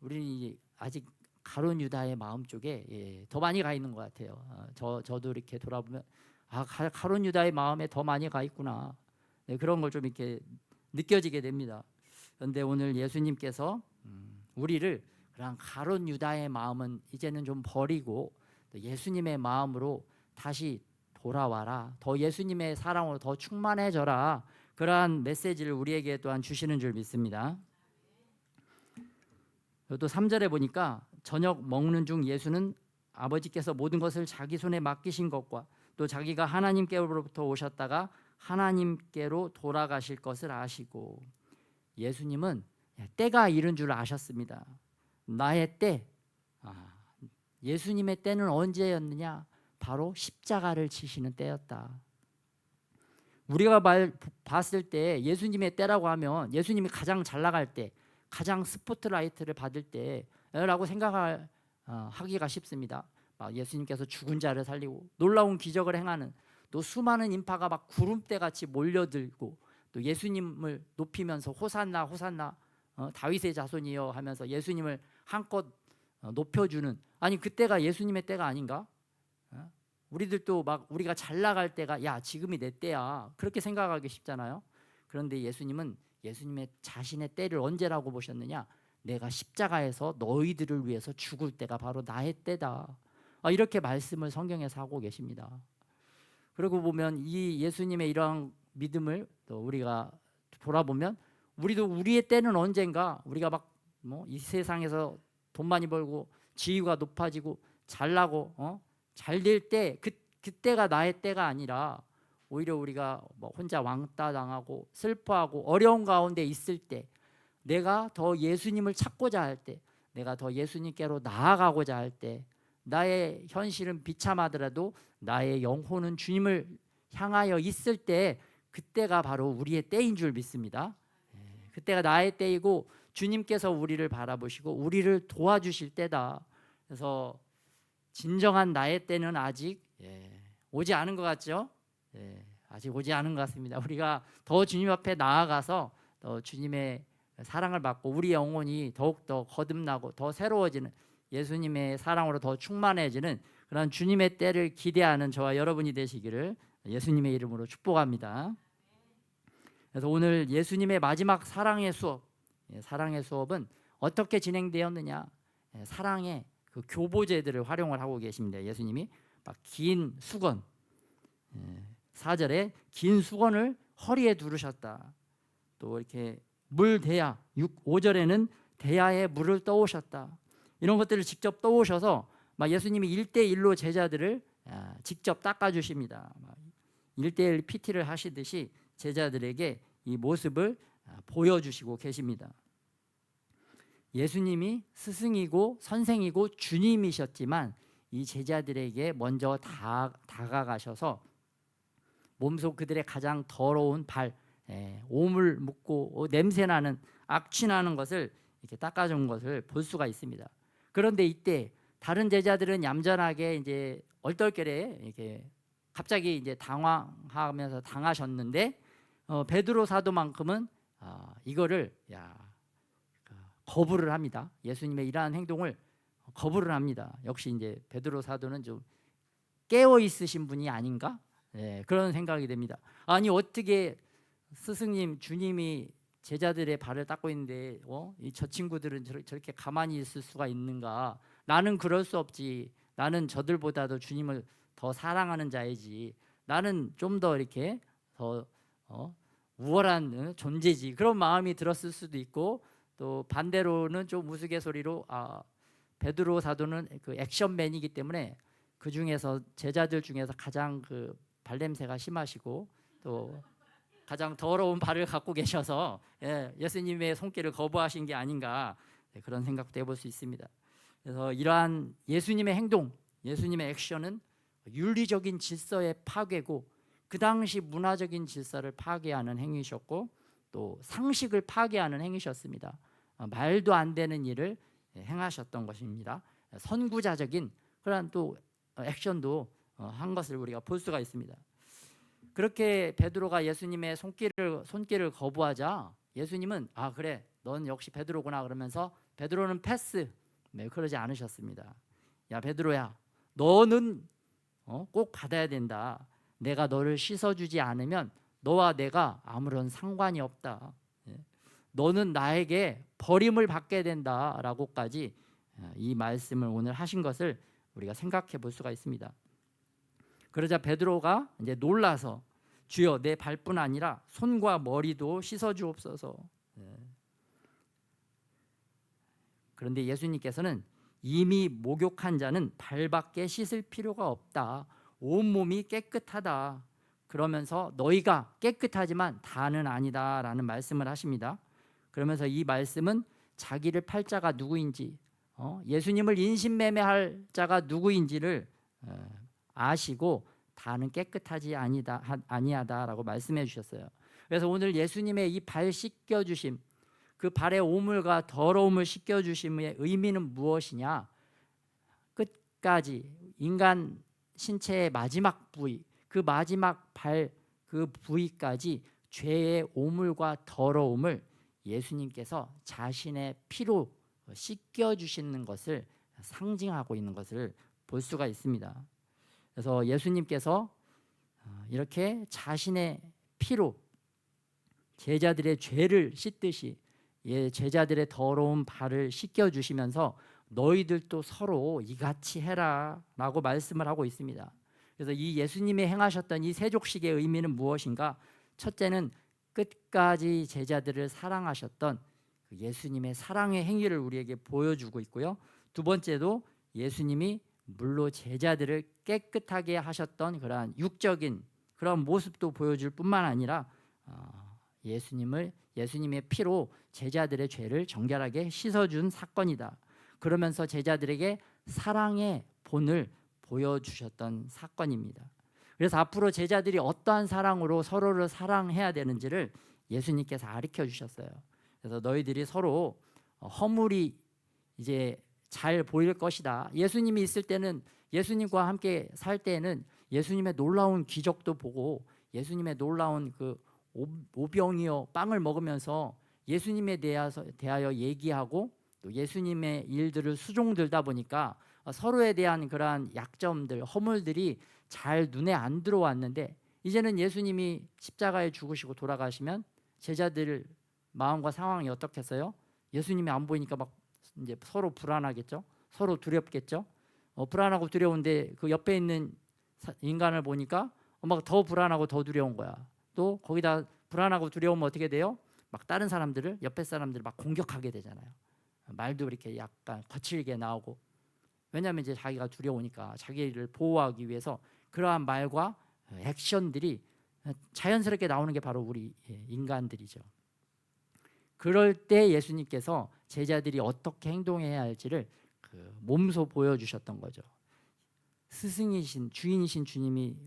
우리는 아직 가룟 유다의 마음 쪽에 더 많이 가 있는 것 같아요. 저도 이렇게 돌아보면 가룟 유다의 마음에 더 많이 가 있구나. 그런 걸 좀 이렇게 느껴지게 됩니다. 그런데 오늘 예수님께서 우리를 그런 가룟 유다의 마음은 이제는 좀 버리고 또 예수님의 마음으로 다시 돌아와라. 더 예수님의 사랑으로 더 충만해져라. 그러한 메시지를 우리에게 또한 주시는 줄 믿습니다. 또 3절에 보니까 저녁 먹는 중 예수는 아버지께서 모든 것을 자기 손에 맡기신 것과 또 자기가 하나님께로부터 오셨다가 하나님께로 돌아가실 것을 아시고, 예수님은 때가 이른 줄 아셨습니다. 나의 때, 예수님의 때는 언제였느냐? 바로 십자가를 지시는 때였다. 우리가 봤을 때 예수님의 때라고 하면 예수님이 가장 잘 나갈 때, 가장 스포트라이트를 받을 때라고 생각하기가 쉽습니다. 예수님께서 죽은 자를 살리고 놀라운 기적을 행하는, 또 수많은 인파가 막 구름대 같이 몰려들고 또 예수님을 높이면서 호산나 호산나 다윗의 자손이여 하면서 예수님을 한껏 높여주는, 아니 그때가 예수님의 때가 아닌가? 우리들도 막 우리가 잘 나갈 때가 야 지금이 내 때야 그렇게 생각하기 쉽잖아요. 그런데 예수님은 예수님의 자신의 때를 언제라고 보셨느냐? 내가 십자가에서 너희들을 위해서 죽을 때가 바로 나의 때다. 이렇게 말씀을 성경에서 하고 계십니다. 그리고 보면 이 예수님의 이러한 믿음을 또 우리가 돌아보면 우리도 우리의 때는 언젠가, 우리가 막 이 세상에서 돈 많이 벌고 지위가 높아지고 잘나고 잘 될 때, 그때가 나의 때가 아니라 오히려 우리가 혼자 왕따 당하고 슬퍼하고 어려운 가운데 있을 때, 내가 더 예수님을 찾고자 할 때, 내가 더 예수님께로 나아가고자 할 때, 나의 현실은 비참하더라도 나의 영혼은 주님을 향하여 있을 때, 그때가 바로 우리의 때인 줄 믿습니다. 그때가 나의 때이고 주님께서 우리를 바라보시고 우리를 도와주실 때다. 그래서 진정한 나의 때는 아직 오지 않은 것 같죠? 아직 오지 않은 것 같습니다. 우리가 더 주님 앞에 나아가서 더 주님의 사랑을 받고 우리 영혼이 더욱더 거듭나고 더 새로워지는, 예수님의 사랑으로 더 충만해지는 그런 주님의 때를 기대하는 저와 여러분이 되시기를 예수님의 이름으로 축복합니다. 그래서 오늘 예수님의 마지막 사랑의 수업, 사랑의 수업은 어떻게 진행되었느냐? 사랑의 그 교보제들을 활용을 하고 계십니다. 예수님이 막 긴 수건, 4절에 긴 수건을 허리에 두르셨다. 또 이렇게 물 대야, 5절에는 대야에 물을 떠오셨다. 이런 것들을 직접 떠오셔서 막 예수님이 1대1로 제자들을 직접 닦아주십니다. 1대1 PT를 하시듯이 제자들에게 이 모습을 보여주시고 계십니다. 예수님이 스승이고 선생이고 주님이셨지만 이 제자들에게 먼저 다가가셔서 몸속 그들의 가장 더러운 발, 오물 묻고 냄새 나는 악취 나는 것을 이렇게 닦아준 것을 볼 수가 있습니다. 그런데 이때 다른 제자들은 얌전하게 이제 얼떨결에 이렇게 갑자기 이제 당황하면서 당하셨는데 베드로 사도만큼은 이거를 거부를 합니다. 예수님의 이러한 행동을 거부를 합니다. 역시 이제 베드로 사도는 좀 깨어 있으신 분이 아닌가? 그런 생각이 됩니다. 아니 어떻게 스승님 주님이 제자들의 발을 닦고 있는데 저 친구들은 저렇게 가만히 있을 수가 있는가? 나는 그럴 수 없지. 나는 저들보다도 주님을 더 사랑하는 자이지. 나는 좀 더 이렇게 더 우월한 존재지. 그런 마음이 들었을 수도 있고, 또 반대로는 좀 우스갯소리로 베드로 사도는 그 액션맨이기 때문에 그 중에서 제자들 중에서 가장 그 발냄새가 심하시고 또 가장 더러운 발을 갖고 계셔서 예수님의 손길을 거부하신 게 아닌가, 그런 생각도 해볼 수 있습니다. 그래서 이러한 예수님의 행동, 예수님의 액션은 윤리적인 질서의 파괴고 그 당시 문화적인 질서를 파괴하는 행위셨고 또 상식을 파괴하는 행위셨습니다. 말도 안 되는 일을 행하셨던 것입니다. 선구자적인 그런 또 액션도 한 것을 우리가 볼 수가 있습니다. 그렇게 베드로가 예수님의 손길을 거부하자 예수님은 그래 넌 역시 베드로구나 그러면서 베드로는 패스, 그러지 않으셨습니다. 야 베드로야, 너는 꼭 받아야 된다. 내가 너를 씻어주지 않으면 너와 내가 아무런 상관이 없다. 너는 나에게 버림을 받게 된다라고까지 이 말씀을 오늘 하신 것을 우리가 생각해 볼 수가 있습니다. 그러자 베드로가 이제 놀라서 주여 내 발뿐 아니라 손과 머리도 씻어 주옵소서. 그런데 예수님께서는 이미 목욕한 자는 발밖에 씻을 필요가 없다. 온몸이 깨끗하다. 그러면서 너희가 깨끗하지만 다는 아니다라는 말씀을 하십니다. 그러면서 이 말씀은 자기를 팔 자가 누구인지, 예수님을 인신매매할 자가 누구인지를 아시고 다는 깨끗하지 아니하다라고 말씀해 주셨어요. 그래서 오늘 예수님의 이 발 씻겨주심, 그 발의 오물과 더러움을 씻겨주심의 의미는 무엇이냐? 끝까지 인간 신체의 마지막 부위, 그 마지막 발 그 부위까지 죄의 오물과 더러움을 예수님께서 자신의 피로 씻겨주시는 것을 상징하고 있는 것을 볼 수가 있습니다. 그래서 예수님께서 이렇게 자신의 피로 제자들의 죄를 씻듯이 제자들의 더러운 발을 씻겨주시면서 너희들도 서로 이같이 해라 라고 말씀을 하고 있습니다. 그래서 이 예수님이 행하셨던 이 세족식의 의미는 무엇인가? 첫째는 끝까지 제자들을 사랑하셨던 예수님의 사랑의 행위를 우리에게 보여주고 있고요. 두 번째도 예수님이 물로 제자들을 깨끗하게 하셨던 그러한 육적인 그런 모습도 보여줄 뿐만 아니라 예수님의 피로 제자들의 죄를 정결하게 씻어준 사건이다. 그러면서 제자들에게 사랑의 본을 보여주셨던 사건입니다. 그래서 앞으로 제자들이 어떠한 사랑으로 서로를 사랑해야 되는지를 예수님께서 가르쳐 주셨어요. 그래서 너희들이 서로 허물이 이제 잘 보일 것이다. 예수님이 있을 때는, 예수님과 함께 살 때는 예수님의 놀라운 기적도 보고 예수님의 놀라운 그 오병이어 빵을 먹으면서 예수님에 대하여 얘기하고 또 예수님의 일들을 수종들다 보니까 서로에 대한 그러한 약점들, 허물들이 잘 눈에 안 들어왔는데, 이제는 예수님이 십자가에 죽으시고 돌아가시면 제자들 마음과 상황이 어떻겠어요? 예수님이 안 보이니까 막 이제 서로 불안하겠죠. 서로 두렵겠죠. 불안하고 두려운데 그 옆에 있는 인간을 보니까 막 더 불안하고 더 두려운 거야. 또 거기다 불안하고 두려우면 어떻게 돼요? 막 다른 사람들을, 옆에 사람들을 막 공격하게 되잖아요. 말도 이렇게 약간 거칠게 나오고. 왜냐하면 이제 자기가 두려우니까 자기를 보호하기 위해서 그러한 말과 액션들이 자연스럽게 나오는 게 바로 우리 인간들이죠. 그럴 때 예수님께서 제자들이 어떻게 행동해야 할지를 몸소 보여주셨던 거죠. 스승이신 주인이신 주님이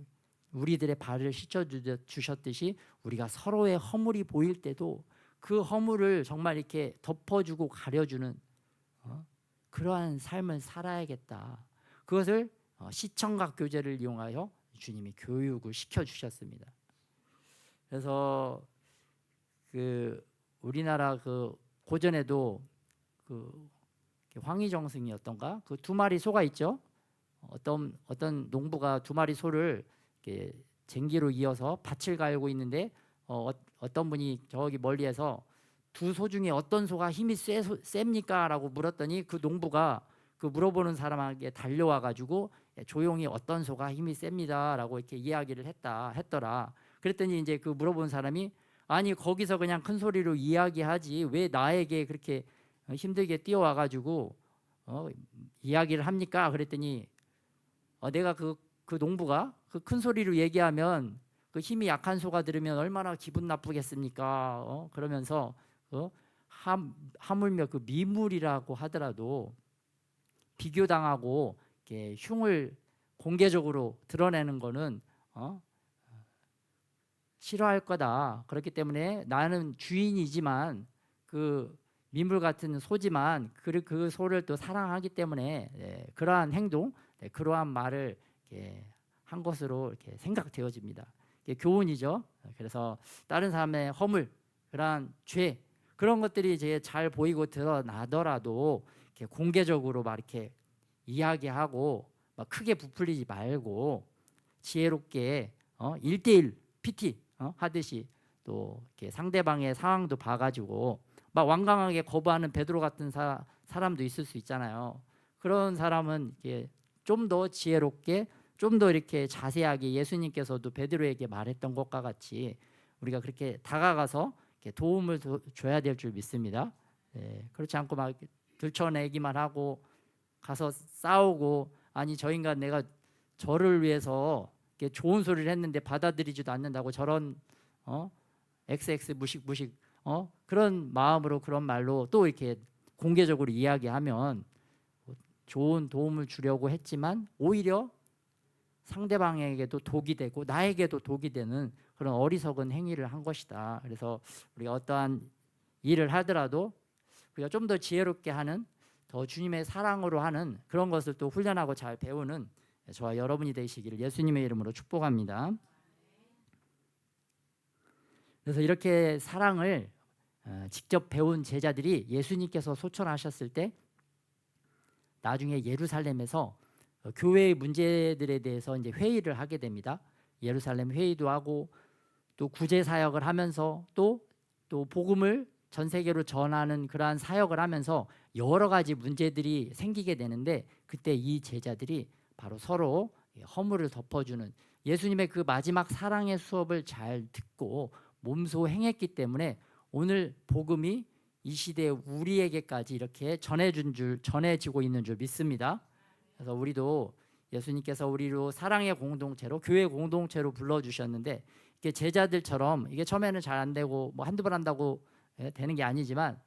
우리들의 발을 씻어 주셨듯이 우리가 서로의 허물이 보일 때도 그 허물을 정말 이렇게 덮어주고 가려주는 그러한 삶을 살아야겠다. 그것을 시청각 교제를 이용하여 주님이 교육을 시켜 주셨습니다. 그래서 그 우리나라 그 고전에도 그 황희정승이었던가 그 두 마리 소가 있죠. 어떤 농부가 두 마리 소를 이렇게 쟁기로 이어서 밭을 갈고 있는데 어떤 분이 저기 멀리에서 두 소 중에 어떤 소가 힘이 셉니까? 라고 물었더니 그 농부가 그 물어보는 사람에게 달려와 가지고 조용히 어떤 소가 힘이 셉니다 라고 이렇게 이야기를 했더라. 그랬더니 이제 그 물어본 사람이 아니 거기서 그냥 큰 소리로 이야기하지 왜 나에게 그렇게 힘들게 뛰어와 가지고 이야기를 합니까? 그랬더니 내가 그 농부가 그 큰 소리로 얘기하면 그 힘이 약한 소가 들으면 얼마나 기분 나쁘겠습니까? 그러면서 하물며 그 미물이라고 하더라도 비교당하고 이렇게 흉을 공개적으로 드러내는 거는 싫어할 거다. 그렇기 때문에 나는 주인이지만 그 민물 같은 소지만 그 소를 또 사랑하기 때문에 그러한 행동, 그러한 말을 한 것으로 이렇게 생각되어집니다. 이게 교훈이죠. 그래서 다른 사람의 허물, 그러한 죄 그런 것들이 이제 잘 보이고 드러나더라도 이렇게 공개적으로 막 이렇게 이야기하고 막 크게 부풀리지 말고 지혜롭게 1대1 PT 하듯이 또 이렇게 상대방의 상황도 봐가지고 막 완강하게 거부하는 베드로 같은 사람도 있을 수 있잖아요. 그런 사람은 좀 더 지혜롭게 좀 더 이렇게 자세하게 예수님께서도 베드로에게 말했던 것과 같이 우리가 그렇게 다가가서 이렇게 도움을 줘야 될 줄 믿습니다. 그렇지 않고 막 들춰내기만 하고 가서 싸우고 아니 저 인간 내가 저를 위해서 이렇게 좋은 소리를 했는데 받아들이지도 않는다고 저런 XX 무식 그런 마음으로 그런 말로 또 이렇게 공개적으로 이야기하면 좋은 도움을 주려고 했지만 오히려 상대방에게도 독이 되고 나에게도 독이 되는 그런 어리석은 행위를 한 것이다. 그래서 우리가 어떠한 일을 하더라도 우리가 좀 더 지혜롭게 하는 더 주님의 사랑으로 하는 그런 것을 또 훈련하고 잘 배우는 저와 여러분이 되시기를 예수님의 이름으로 축복합니다. 그래서 이렇게 사랑을 직접 배운 제자들이 예수님께서 소천하셨을 때 나중에 예루살렘에서 교회의 문제들에 대해서 이제 회의를 하게 됩니다. 예루살렘 회의도 하고 또 구제 사역을 하면서 또 복음을 전 세계로 전하는 그러한 사역을 하면서 여러 가지 문제들이 생기게 되는데 그때 이 제자들이 바로 서로 허물을 덮어주는 예수님의 그 마지막 사랑의 수업을 잘 듣고 몸소 행했기 때문에 오늘 복음이 이 시대에 우리에게까지 이렇게 전해지고 있는 줄 믿습니다. 그래서 우리도 예수님께서 우리로 사랑의 공동체로 교회 공동체로 불러주셨는데 이게 제자들처럼 이게 처음에는 잘 안 되고 뭐 한두 번 한다고 되는 게 아니지만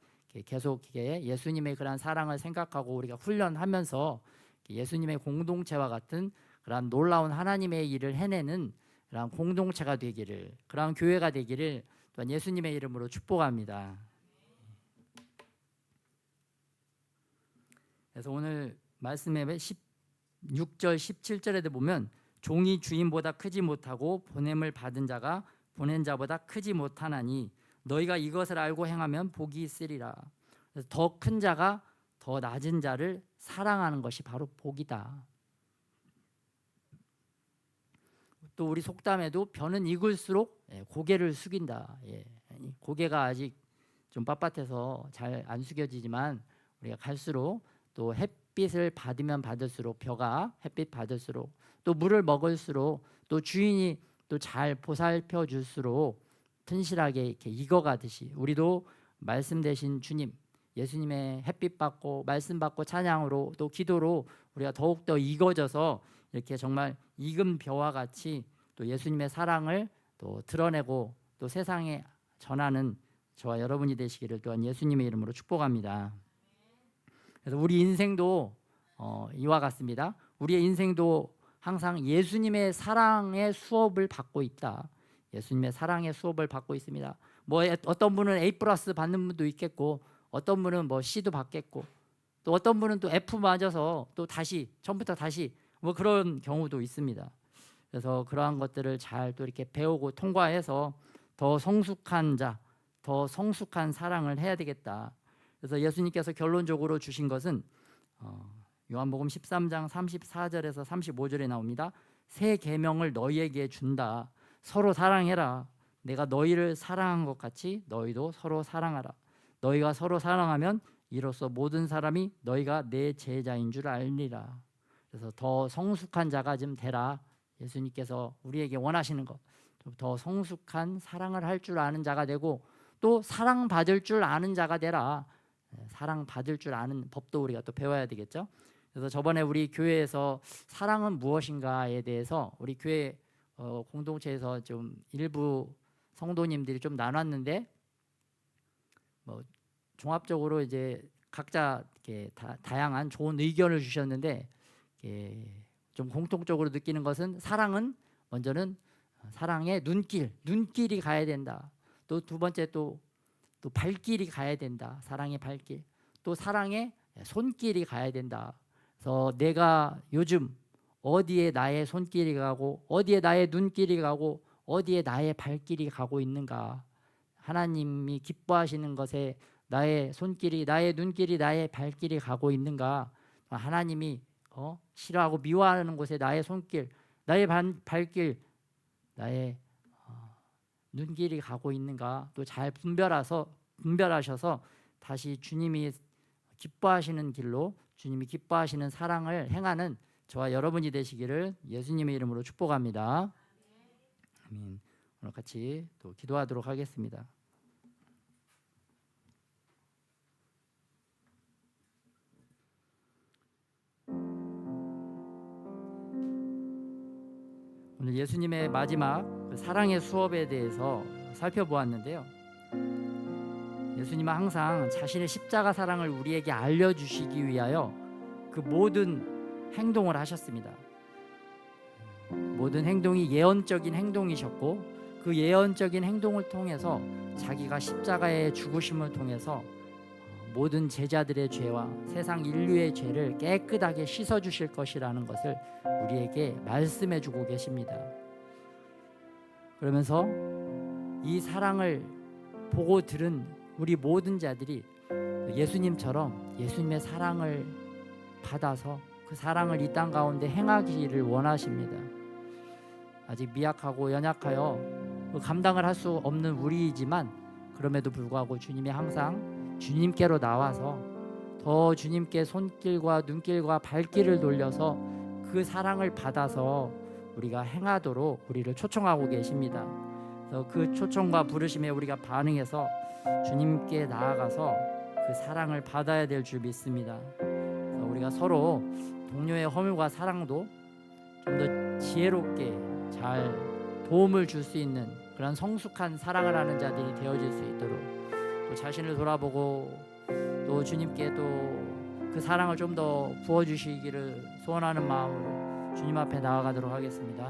계속 예수님의 그런 사랑을 생각하고 우리가 훈련하면서 예수님의 공동체와 같은 그런 놀라운 하나님의 일을 해내는 그런 공동체가 되기를 그런 교회가 되기를 또한 예수님의 이름으로 축복합니다. 그래서 오늘 말씀의 16절 17절에 보면 종이 주인보다 크지 못하고 보냄을 받은 자가 보낸 자보다 크지 못하나니 너희가 이것을 알고 행하면 복이 있으리라. 더 큰 자가 더 낮은 자를 사랑하는 것이 바로 복이다. 또 우리 속담에도 벼는 익을수록 고개를 숙인다. 고개가 아직 좀 빳빳해서 잘 안 숙여지지만 우리가 갈수록 또 햇빛을 받으면 받을수록 벼가 햇빛 받을수록 또 물을 먹을수록 또 주인이 또 잘 보살펴 줄수록 튼실하게 이렇게 익어가듯이 우리도 말씀 되신 주님 예수님의 햇빛 받고 말씀 받고 찬양으로 또 기도로 우리가 더욱더 익어져서 이렇게 정말 익은 벼와 같이 또 예수님의 사랑을 또 드러내고 또 세상에 전하는 저와 여러분이 되시기를 또한 예수님의 이름으로 축복합니다. 그래서 우리 인생도 이와 같습니다. 우리의 인생도 항상 예수님의 사랑의 수업을 받고 있다. 예수님의 사랑의 수업을 받고 있습니다. 뭐 어떤 분은 A+ 받는 분도 있겠고, 어떤 분은 뭐 C도 받겠고, 또 어떤 분은 또 F 맞아서 또 다시 처음부터 다시 뭐 그런 경우도 있습니다. 그래서 그러한 것들을 잘 또 이렇게 배우고 통과해서 더 성숙한 자, 더 성숙한 사랑을 해야 되겠다. 그래서 예수님께서 결론적으로 주신 것은 요한복음 13장 34절에서 35절에 나옵니다. 새 계명을 너희에게 준다. 서로 사랑해라. 내가 너희를 사랑한 것 같이 너희도 서로 사랑하라. 너희가 서로 사랑하면 이로써 모든 사람이 너희가 내 제자인 줄 알리라. 그래서 더 성숙한 자가 좀 되라. 예수님께서 우리에게 원하시는 것, 더 성숙한 사랑을 할 줄 아는 자가 되고, 또 사랑받을 줄 아는 자가 되라. 사랑받을 줄 아는 법도 우리가 또 배워야 되겠죠. 그래서 저번에 우리 교회에서 사랑은 무엇인가에 대해서 우리 교회 공동체에서 좀 일부 성도님들이 좀 나눴는데, 뭐 종합적으로 이제 각자 이렇게 다양한 좋은 의견을 주셨는데, 좀 공통적으로 느끼는 것은 사랑은 먼저는 사랑의 눈길이 가야 된다. 또 두 번째 또 발길이 가야 된다. 사랑의 발길. 또 사랑의 손길이 가야 된다. 그래서 내가 요즘 어디에 나의 손길이 가고, 어디에 나의 눈길이 가고, 어디에 나의 발길이 가고 있는가. 하나님이 기뻐하시는 것에 나의 손길이, 나의 눈길이, 나의 발길이 가고 있는가. 하나님이 싫어하고 미워하는 곳에 나의 손길, 나의 발길, 나의 눈길이 가고 있는가. 또 잘 분별하셔서 다시 주님이 기뻐하시는 길로, 주님이 기뻐하시는 사랑을 행하는 저와 여러분이 되시기를 예수님의 이름으로 축복합니다. 아멘. 오늘 같이 또 기도하도록 하겠습니다. 오늘 예수님의 마지막 사랑의 수업에 대해서 살펴보았는데요. 예수님은 항상 자신의 십자가 사랑을 우리에게 알려주시기 위하여 그 모든 행동을 하셨습니다. 모든 행동이 예언적인 행동이셨고, 그 예언적인 행동을 통해서 자기가 십자가의 죽으심을 통해서 모든 제자들의 죄와 세상 인류의 죄를 깨끗하게 씻어주실 것이라는 것을 우리에게 말씀해주고 계십니다. 그러면서 이 사랑을 보고 들은 우리 모든 자들이 예수님처럼 예수님의 사랑을 받아서 그 사랑을 이 땅 가운데 행하기를 원하십니다. 아직 미약하고 연약하여 감당을 할 수 없는 우리이지만, 그럼에도 불구하고 주님이 항상 주님께로 나와서 더 주님께 손길과 눈길과 발길을 돌려서 그 사랑을 받아서 우리가 행하도록 우리를 초청하고 계십니다. 그래서 그 초청과 부르심에 우리가 반응해서 주님께 나아가서 그 사랑을 받아야 될 줄 믿습니다. 그래서 우리가 서로 동료의 허물과 사랑도 좀 더 지혜롭게 잘 도움을 줄 수 있는 그런 성숙한 사랑을 하는 자들이 되어질 수 있도록, 또 자신을 돌아보고 또 주님께 또 그 사랑을 좀 더 부어주시기를 소원하는 마음으로 주님 앞에 나아가도록 하겠습니다.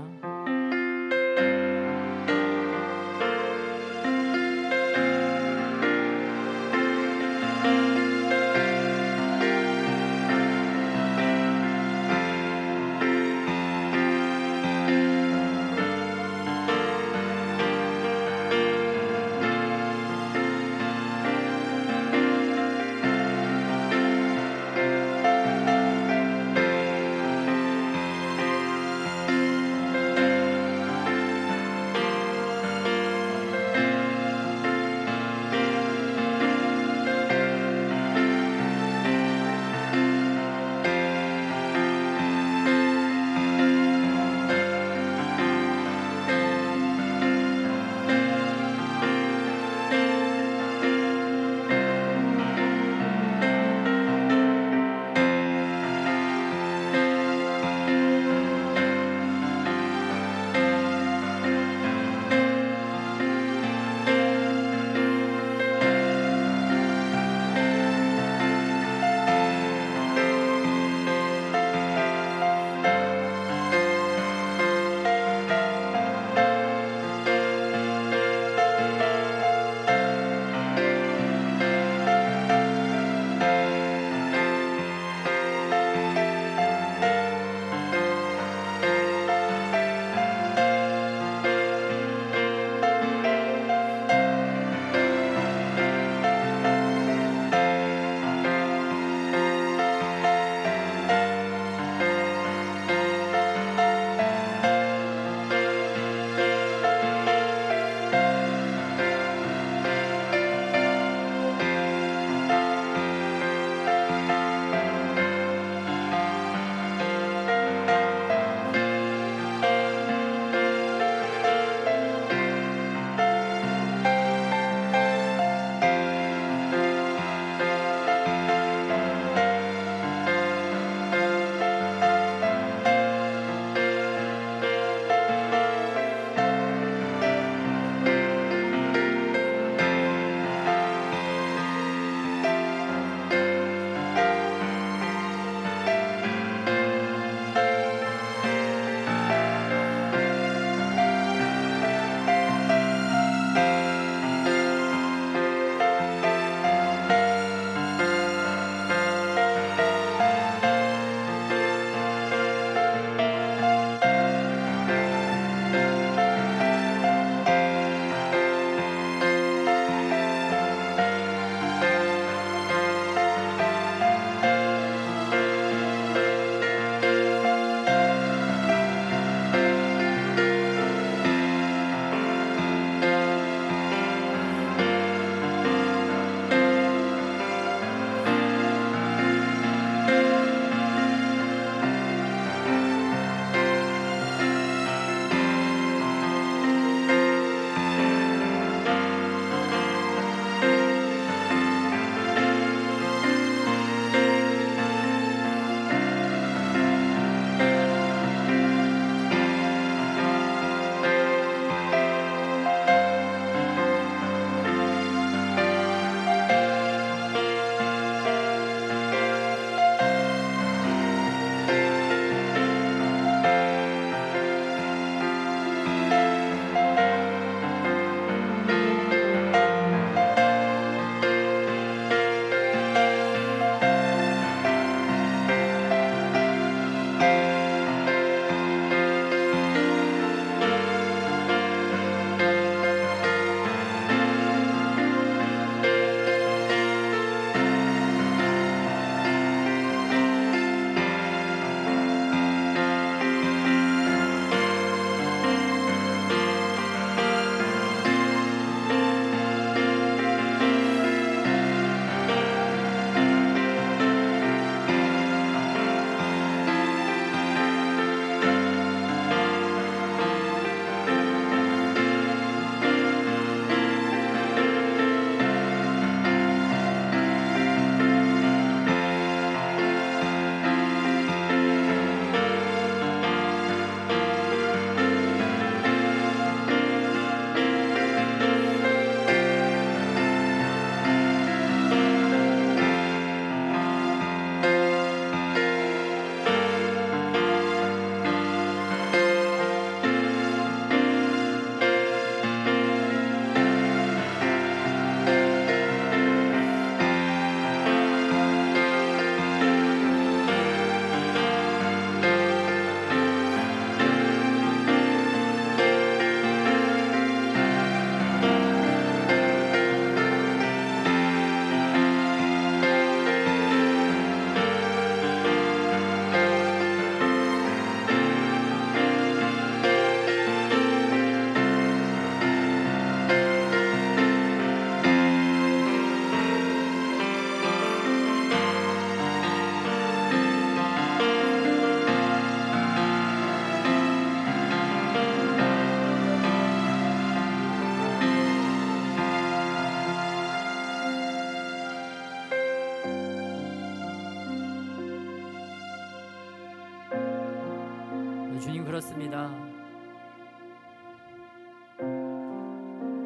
주님 그렇습니다.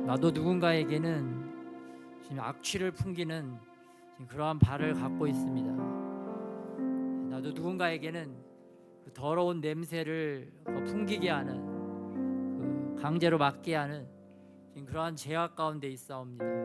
나도 누군가에게는 지금 악취를 풍기는 지금 그러한 발을 갖고 있습니다. 나도 누군가에게는 그 더러운 냄새를 풍기게 하는, 그 강제로 맡게 하는 지금 그러한 죄악 가운데 있사옵니다.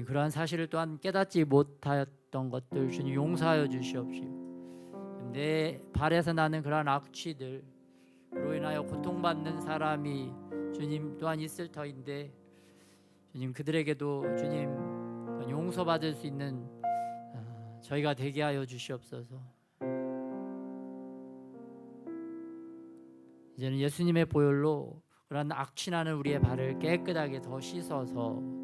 그러한 사실을 또한 깨닫지 못하였던 것들 주님 용서하여 주시옵시고, 내 발에서 나는 그러한 악취들로 인하여 고통받는 사람이 주님 또한 있을 터인데, 주님 그들에게도 주님 용서받을 수 있는 저희가 되게 하여 주시옵소서. 이제는 예수님의 보혈로 그러한 악취나는 우리의 발을 깨끗하게 더 씻어서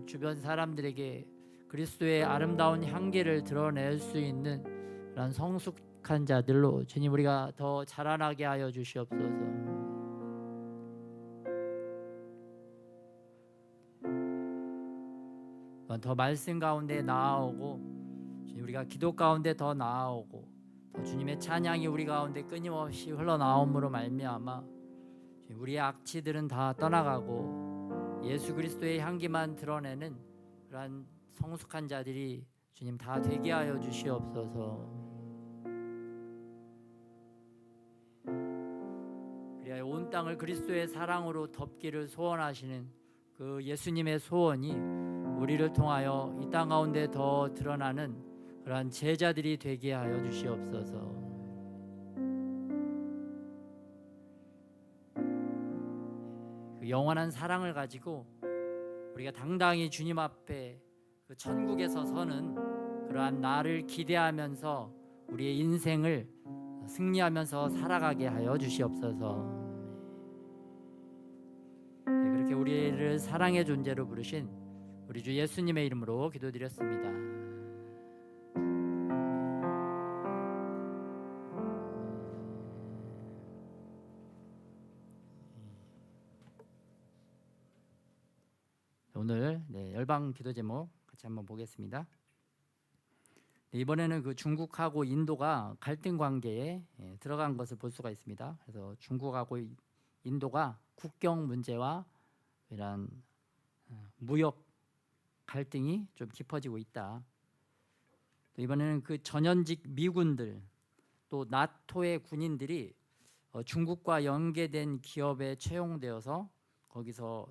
주변 사람들에게 그리스도의 아름다운 향기를 드러낼 수 있는 그런 성숙한 자들로 주님 우리가 더 자라나게 하여 주시옵소서. 더 말씀 가운데 나아오고 주님 우리가 기도 가운데 더 나아오고 더 주님의 찬양이 우리 가운데 끊임없이 흘러나옴으로 말미암아 우리의 악취들은 다 떠나가고 예수 그리스도의 향기만 드러내는 그러한 성숙한 자들이 주님 다 되게 하여 주시옵소서. 그리하여 온 땅을 그리스도의 사랑으로 덮기를 소원하시는 그 예수님의 소원이 우리를 통하여 이 땅 가운데 더 드러나는 그러한 제자들이 되게 하여 주시옵소서. 영원한 사랑을 가지고 우리가 당당히 주님 앞에 그 천국에서 서는 그러한 나를 기대하면서 우리의 인생을 승리하면서 살아가게 하여 주시옵소서. 그렇게 우리를 사랑의 존재로 부르신 우리 주 예수님의 이름으로 기도드렸습니다. 오늘 열방 기도 제목 같이 한번 보겠습니다. 이번에는 그 중국하고 인도가 갈등 관계에 들어간 것을 볼 수가 있습니다. 그래서 중국하고 인도가 국경 문제와 이런 무역 갈등이 좀 깊어지고 있다. 또 이번에는 그 전현직 미군들 또 나토의 군인들이 중국과 연계된 기업에 채용되어서 거기서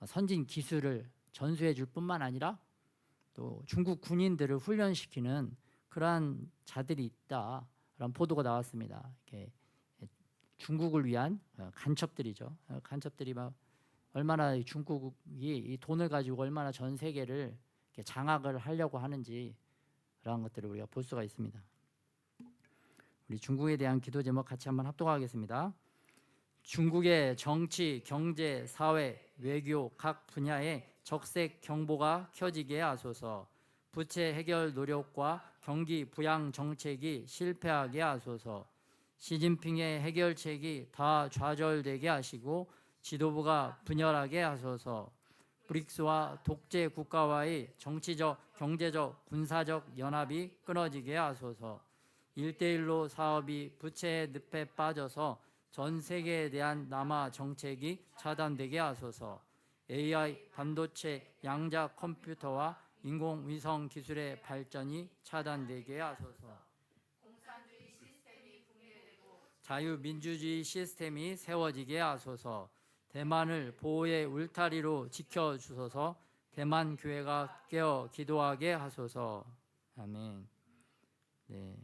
선진 기술을 전수해 줄 뿐만 아니라 또 중국 군인들을 훈련시키는 그러한 자들이 있다. 그런 보도가 나왔습니다. 이렇게 중국을 위한 간첩들이죠. 간첩들이 막 얼마나 중국이 이 돈을 가지고 얼마나 전 세계를 장악을 하려고 하는지 그런 것들을 우리가 볼 수가 있습니다. 우리 중국에 대한 기도 제목 같이 한번 합독하겠습니다. 중국의 정치, 경제, 사회, 외교 각 분야에 적색 경보가 켜지게 하소서. 부채 해결 노력과 경기 부양 정책이 실패하게 하소서. 시진핑의 해결책이 다 좌절되게 하시고 지도부가 분열하게 하소서. 브릭스와 독재 국가와의 정치적, 경제적, 군사적 연합이 끊어지게 하소서. 1대1로 사업이 부채의 늪에 빠져서 전 세계에 대한 남아 정책이 차단되게 하소서. AI, 반도체, 양자 컴퓨터와 인공위성 기술의 발전이 차단되게 하소서. 공산주의 시스템이 붕괴되고 자유민주주의 시스템이 세워지게 하소서. 대만을 보호의 울타리로 지켜주소서. 대만 교회가 깨어 기도하게 하소서. 아멘. 네.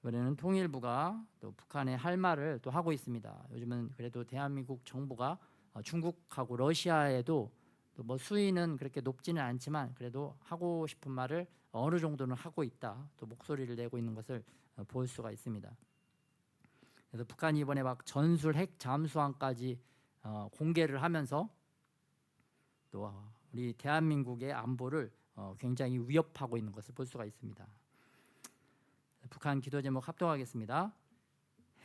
이번에는 통일부가 또 북한에 할 말을 또 하고 있습니다. 요즘은 그래도 대한민국 정부가 중국하고 러시아에도 또 뭐 수위는 그렇게 높지는 않지만 그래도 하고 싶은 말을 어느 정도는 하고 있다. 또 목소리를 내고 있는 것을 볼 수가 있습니다. 그래서 북한이 이번에 막 전술 핵 잠수함까지 공개를 하면서 또 우리 대한민국의 안보를 굉장히 위협하고 있는 것을 볼 수가 있습니다. 북한 기도 제목 합동하겠습니다.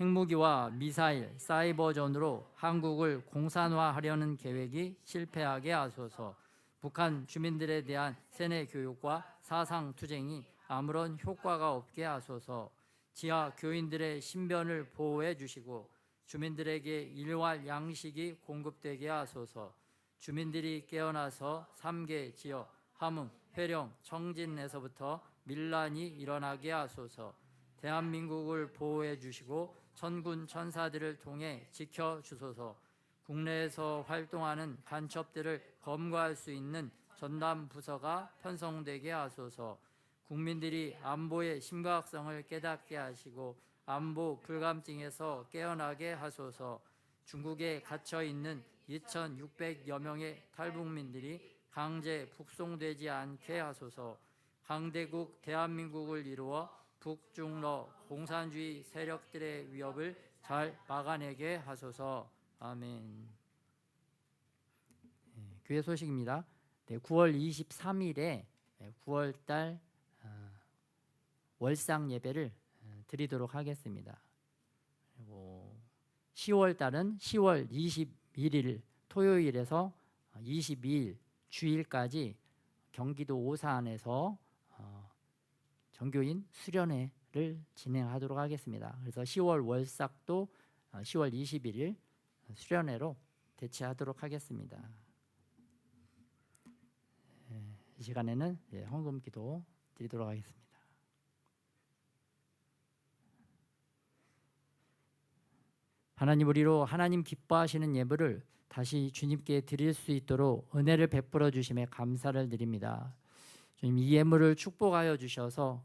핵무기와 미사일, 사이버전으로 한국을 공산화하려는 계획이 실패하게 하소서. 북한 주민들에 대한 세뇌 교육과 사상 투쟁이 아무런 효과가 없게 하소서. 지하 교인들의 신변을 보호해 주시고 주민들에게 일괄 양식이 공급되게 하소서. 주민들이 깨어나서 3개 지역 함흥, 회령, 청진에서부터 밀란이 일어나게 하소서. 대한민국을 보호해 주시고 천군 천사들을 통해 지켜 주소서. 국내에서 활동하는 간첩들을 검거할 수 있는 전담 부서가 편성되게 하소서. 국민들이 안보의 심각성을 깨닫게 하시고 안보 불감증에서 깨어나게 하소서. 중국에 갇혀 있는 2,600여 명의 탈북민들이 강제 북송되지 않게 하소서. 강대국 대한민국을 이루어 북중러 공산주의 세력들의 위협을 잘 막아내게 하소서. 아멘. 교회 소식입니다. 9월 23일에 9월달 월상 예배를 드리도록 하겠습니다. 그리고 10월달은 10월 21일 토요일에서 22일 주일까지 경기도 오산에서 정교인 수련회를 진행하도록 하겠습니다. 그래서 10월 월삭도 10월 21일 수련회로 대체하도록 하겠습니다. 이 시간에는 헌금 기도 드리도록 하겠습니다. 하나님, 우리로 하나님 기뻐하시는 예물을 다시 주님께 드릴 수 있도록 은혜를 베풀어 주심에 감사를 드립니다. 주님, 이 예물을 축복하여 주셔서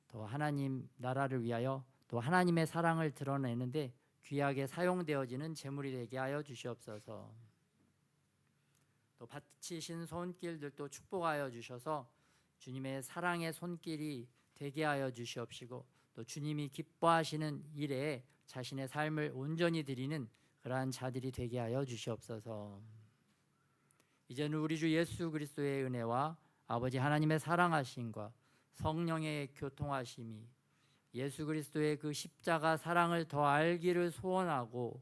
또 하나님 나라를 위하여 또 하나님의 사랑을 드러내는데 귀하게 사용되어지는 제물이 되게 하여 주시옵소서. 또 바치신 손길들도 축복하여 주셔서 주님의 사랑의 손길이 되게 하여 주시옵시고 또 주님이 기뻐하시는 일에 자신의 삶을 온전히 드리는 그러한 자들이 되게 하여 주시옵소서. 이제는 우리 주 예수 그리스도의 은혜와 아버지 하나님의 사랑하심과 성령의 교통하심이 예수 그리스도의 그 십자가 사랑을 더 알기를 소원하고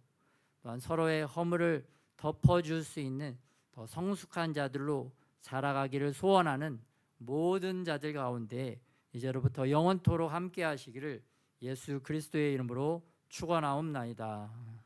또한 서로의 허물을 덮어줄 수 있는 더 성숙한 자들로 자라가기를 소원하는 모든 자들 가운데 이제로부터 영원토록 함께 하시기를 예수 그리스도의 이름으로 축원하옵나이다.